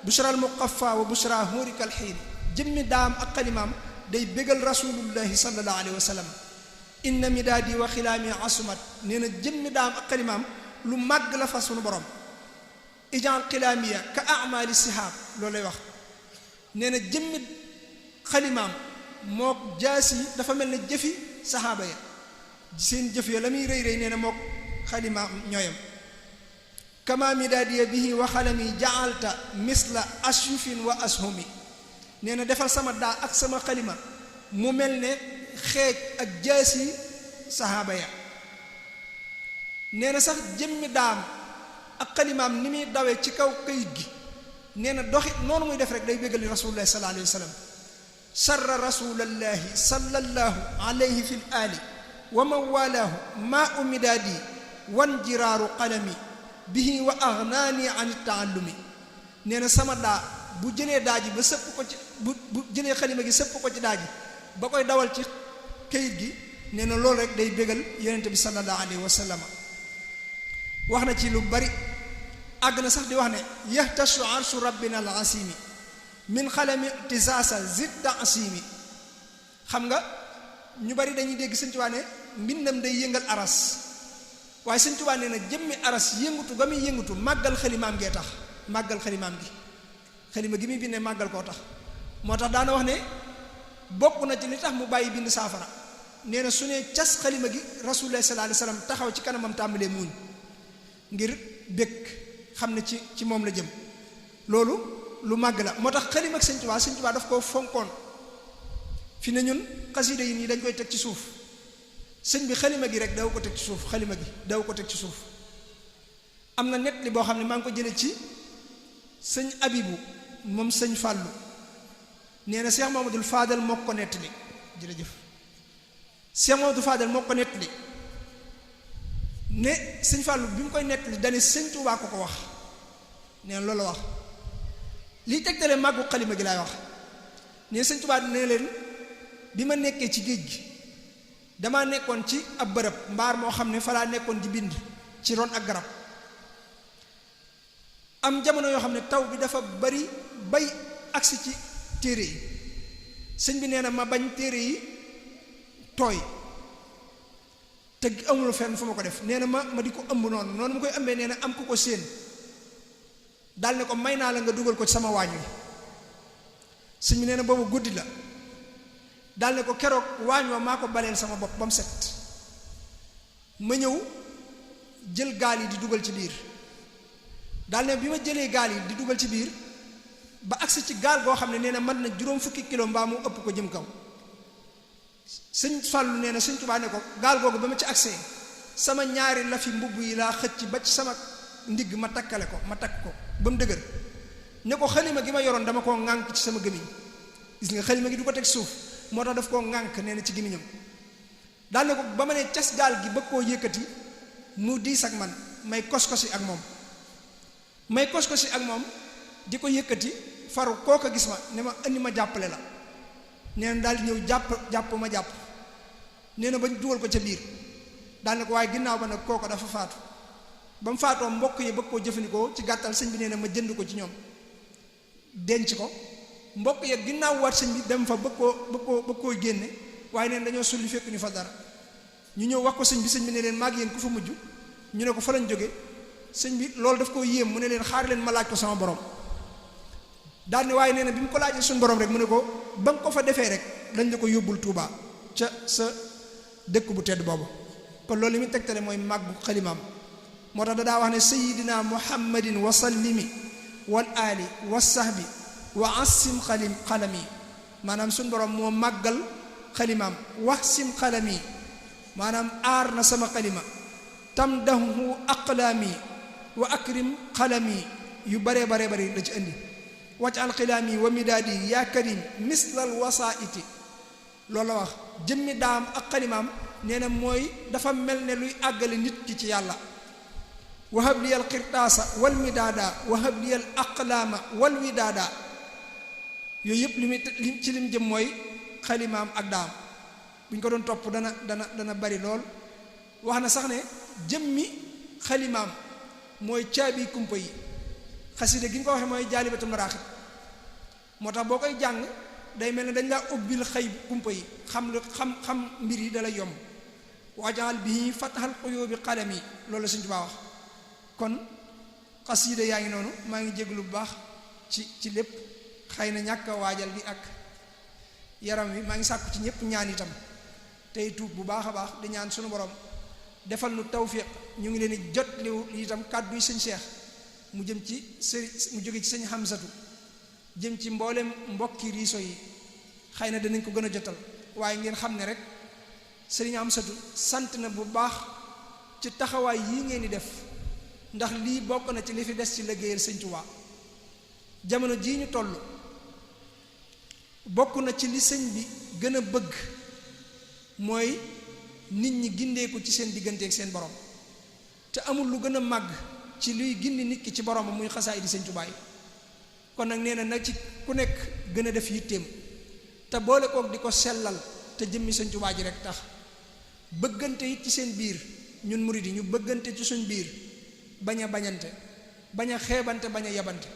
bushral muqaffa wa bushra hurikal xiin jëmmi daam ak xalimaam day bégal rasulullahi sallallahu alayhi wa sallam inna midaadi wa xilaami asumat nee na jëmmi daam ak xalimaam lu màgg la fa sunu borom ijal xilaamiya ka amali sihaab loolu lay wax nee na jëmmi xalimaam mook jaasi dafa mel ne jëfi saxaaba ya seen jëf ya la muy rëy rëy nee na mook xalimaam ñooyam kama midaadiya bihi wa xalami jaalta misla ashyufin wa ashumi nee na defal sama daa ak sama xalima mu mel ne xeej ak jaasi saxaaba ya nee na sax jëmmi daam ak xalimaam ni muy dawee ci kaw kayit gi nee na doxi noonu muy def rek day béggali rasulullahi sallallahu alayhi wa sallam sarra rasulallahi sallallahu alayhi fi l ali wa man walaahu maa u midaadi wan jiraaru qalami bihi wa agnaani an taallumi nee na sama daa bu jëlee daa ji ba sëpp ko ci bu jëlee xalima gi sëpp ko ci daa ji ba koy dawal ci kayit gi nee na loolu rek day bégal yonente bi sallallahu alayhi wa sallam wax na ci lu bari àgg na sax di wax ne yahtashu arshu rabbina al asimi min xalami tisaasa zidda asimi xam nga ñu bari dañuy dégg Sëñ Tuubaa ne mbindam day yëngal aras waaye Sëñ Tuubaa nee na jëmmi aras yëngutu ga muy yëngutu màggal xalimaam gee tax màggal xalimaam gi xalima gi muy bindee màggal koo tax moo tax daana wax ne bokk na ci li tax mu bàyyi bind saafara nee na su ne cas xalima gi rasulullah sallallahu alayhi wasallam taxaw ci kanamam tàmbalee muuñ ngir bëgg xam ne ci moom la jëm loolu lu màgg la moo tax xalima ak Sëñ Tuubaa daf koo fonkoon fi ne ñun xasida yi nii dañ koy teg ci suuf sëñ bi xalima gi rek daw ko teg ci suuf xalima gi daw ko teg ci suuf am na net li boo xam ne maa ngi ko jële ci sëñ Abibu moom sëñ Fàllu nee na Cheikh Mamadou Fadal moo ko nettali jërëjëf Cheikh Mamadou Fadal moo ko nettali ne sëñ Fàllu bi mu koy nettali dane Sëñ Tuubaa ko wax nee na loolu la wax liy tegtale màggu xalima gi laay wax ne Sëñ Tuubaa ne leen bi ma nekkee ci géej gi damaa nekkoon ci ab bërëb mbaar moo xam ne fa laa nekkoon di bind ci ron ak garab am jamono yoo xam ne taw bi dafa bari bay agsi ci téere yi sëñ bi nee na ma bañ téere yi tooy te amul fenn fu ma ko def nee na ma di ko ëmb noonu mu koy ëmbee nee na am ku ko séen daal ne ko may naa la nga dugal ko ci sama waañ wi sëñ bi nee na boobu guddi la daal ne ko keroog waañ wa maa ko baleel sama bopp ba mu set ma ñëw jël gaal yi di dugal ci biir daal ne bi ma jëlee gaal yi di dugal ci biir ba agsi ci gaal goo xam ne nee na mën na juróom fukki kilo mbaa mu ëpp ko jëm kaw. sëñ Fallu nee na sëñ Tuubaa ne ko gaal googu ba ma ci agsee sama ñaari lafi mbubb yi laa xëcc ba ci sama ndigg ma takkale ko ma takk ko ba mu dëgër ne ko xalima gi ma yoroon dama koo ŋànk ci sama gémmiñ. gis nga xalima gi du ko teg suuf moo tax daf koo ŋànk nee na ci gémmiñam daal ne ko ba ma ne cas gaal gi bëgg koo yëkkati mu diis ak man may kos-kosi ak moom di ko yëkkati faru kooka gis ma ne ma indi ma jàppale la nee na daal di ñëw jàpp ma jàpp nee na bañ dugal ko ca biir daal ne ko waaye ginnaaw ba nag kooko dafa faatu ba mu faatoo mbokk yi bëgg koo jëfandikoo ci gàttal sëñ bi nee na ma jënd ko ci ñoom denc ko mbokk yi ginnaaw waat sëñ bi dem fa bëgg koo génne waaye neen dañoo sulli fekk ñu fa dara ñu ñëw wax ko sëñ bi ne leen maag yéen ku fa mujj ñu ne ko fa lañ jóge sëñ bi loolu daf koo yéem mu ne leen xaar leen ma laaj ko sama borom daal ne waaye nee na bi mu ko laajee suñu borom rek mu ne ko ba nga ko fa defee rek dañ la ko yóbbul Tuubaa ca sa dëkk bu tedd boobu. kon loolu li muy tegtale mooy màggu xalimaam moo tax daa wax ne sayidina muhammadin wa sallimi wal ali wa sahbi wa asim xalami maanaam suñu borom moo màggal xalimaam wax sim xalami maanaam aar na sama xalima tamdahu aqlaami wa akrim xalami yu baree la ci indi wacc alxilaami wa midaadi yaa karim mislal wasaiti loolu la wax jëmmi daam ak xalimaam nee na mooy dafa mel ne luy àggale nit ki ci yàlla wahab liyal xirtaasa wal midaada wahab liyal aqlaama wal widaada yooyu yëpp lim jëm mooy xalimaam ak daam bu ñu ko doon topp dana bari lool wax na sax ne jëmmi xalimaam mooy caabi kumpa yi xasida gi ñu ko waxee mooy jaalibatul maraaxib moo tax boo koy jàng day mel ne dañ laa ubbil xëy kumpa yi xam mbir yi dalay yomb wajaal bi fataxal xuyóobi xalam yi loolu la Sëñ Tuubaa wax kon xasida yaa ngi noonu maa ngi jéglu bu baax ci lépp xëy na ñàkk a waajal bi ak yaram wi maa ngi sàkku ci ñëpp ñaan itam tey tuub bu baax a baax di ñaan sunu borom defal nu tawfiq ñu ngi leen di jot liw itam kàddu yi sëñ Cheikh mu jëm ci mu jóge ci sëñ Hamsatu jëm ci mboolem mbokki riiso yi xëy na danañ ko gën a jotal waaye ngeen xam ne rek sëriñ Hamsatu sant na bu baax ci taxawaay yii ngeen di def ndax lii bokk na ci li fi des ci liggéeyal sëñ Tuubaa jamono jii ñu toll bokk na ci li sëñ bi gën a bëgg mooy nit ñi gindeeku ci seen diggante ak seen borom te amul lu gën a màgg ci luy gindi nit ki ci boromam muy xasaay di sëñ Tuubaa yi kon nag nee na ci ku nekk gën a def yitteem te boole kook di ko sellal te jëmmi sëñ Tuubaa ji rek tax bëggante it ci seen biir ñun murid yi ñu bëggante ci suñ biir bañ a bañante bañ a xeebante bañ a yabante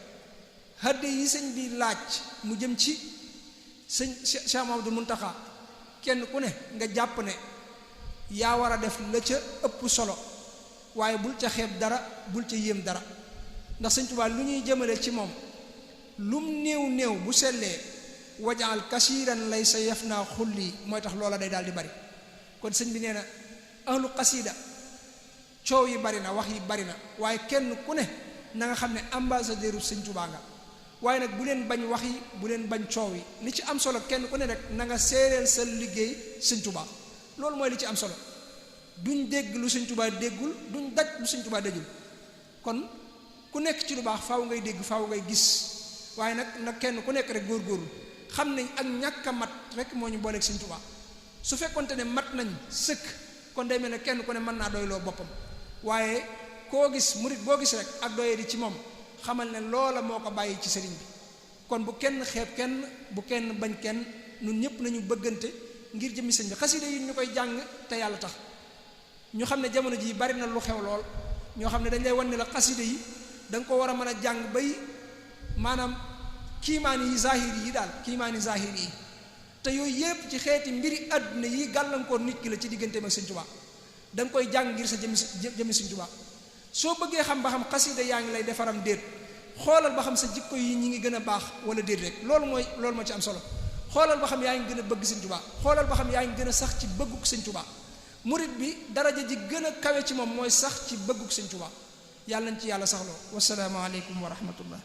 hadde yi sëñ bi laaj mu jëm ci sëñ Cheikh Mamadou Muntaxa kenn ku ne nga jàpp ne yaa war a def la ca ëpp solo waaye bul ca xeeb dara bul ca yéem dara ndax sëñ Tuubaa lu ñuy jëmale ci moom lum néew bu sellee wajaal kasiiran lay sa yaf naa xulli mooy tax loola day daal di bari kon sëñ bi nee na ahlu xasida coow yi bari na wax yi bari na waaye kenn ku ne na nga xam ne ambassadeur u sëñ Tuubaa nga waaye nag bu leen bañ wax yi bu leen bañ coow yi li ci am solo kenn ku ne rek na nga séeréel sa liggéey sëñ Tuubaa loolu mooy li ci am solo duñ dégg lu sëñ Tuubaa déggul duñ daj lu sëñ Tuubaa dajul kon ku nekk ci lu baax faaw ngay dégg faaw ngay gis waaye nag kenn ku nekk rek góorgóorlu xam ne ak ñàkk a mat rek moo ñu booleeg sëñ Tuubaa su fekkonte ne mat nañ sëkk kon day mel ne kenn ku ne mën naa doyloo boppam waaye koo gis murit boo gis rek ak doyee di ci moom xamal ne loola moo ko bàyyi ci sëriñ bi kon bu kenn xeeb kenn bu kenn bañ kenn ñun ñëpp nañu bëggante ngir jëmmi sëñ bi xasida yi ñu koy jàng te yàlla tax ñu xam ne jamono ji bari na lu xew lool ñoo xam ne dañ lay wan ne la xasida yi da nga ko war a mën a jàng bay maanaam kiimaani yi zahiri yi daal kiimaani zahiri yi te yooyu yépp ci xeeti mbiri àdduna yi gàllankoor nit ki la ci digganteem ak sëñ Tuubaa da nga koy jàng ngir sa jëmmi sëñ Tuubaa soo bëggee xam ba xam xasida yaa ngi lay defaram déet xoolal ba xam sa jikko yi ñi ngi gën a baax wala déet rek loolu moo ci am solo xoolal ba xam yaa ngi gën a bëgg sëñ Tuubaa xoolal ba xam yaa ngi gën a sax ci bëgguk sëñ Tuubaa murit bi daraja ji gën a kawe ci moom mooy sax ci bëgguk sëñ Tuubaa yàlla nañ ci yàlla saxloo wassalaamu aleykum wa rahmatullah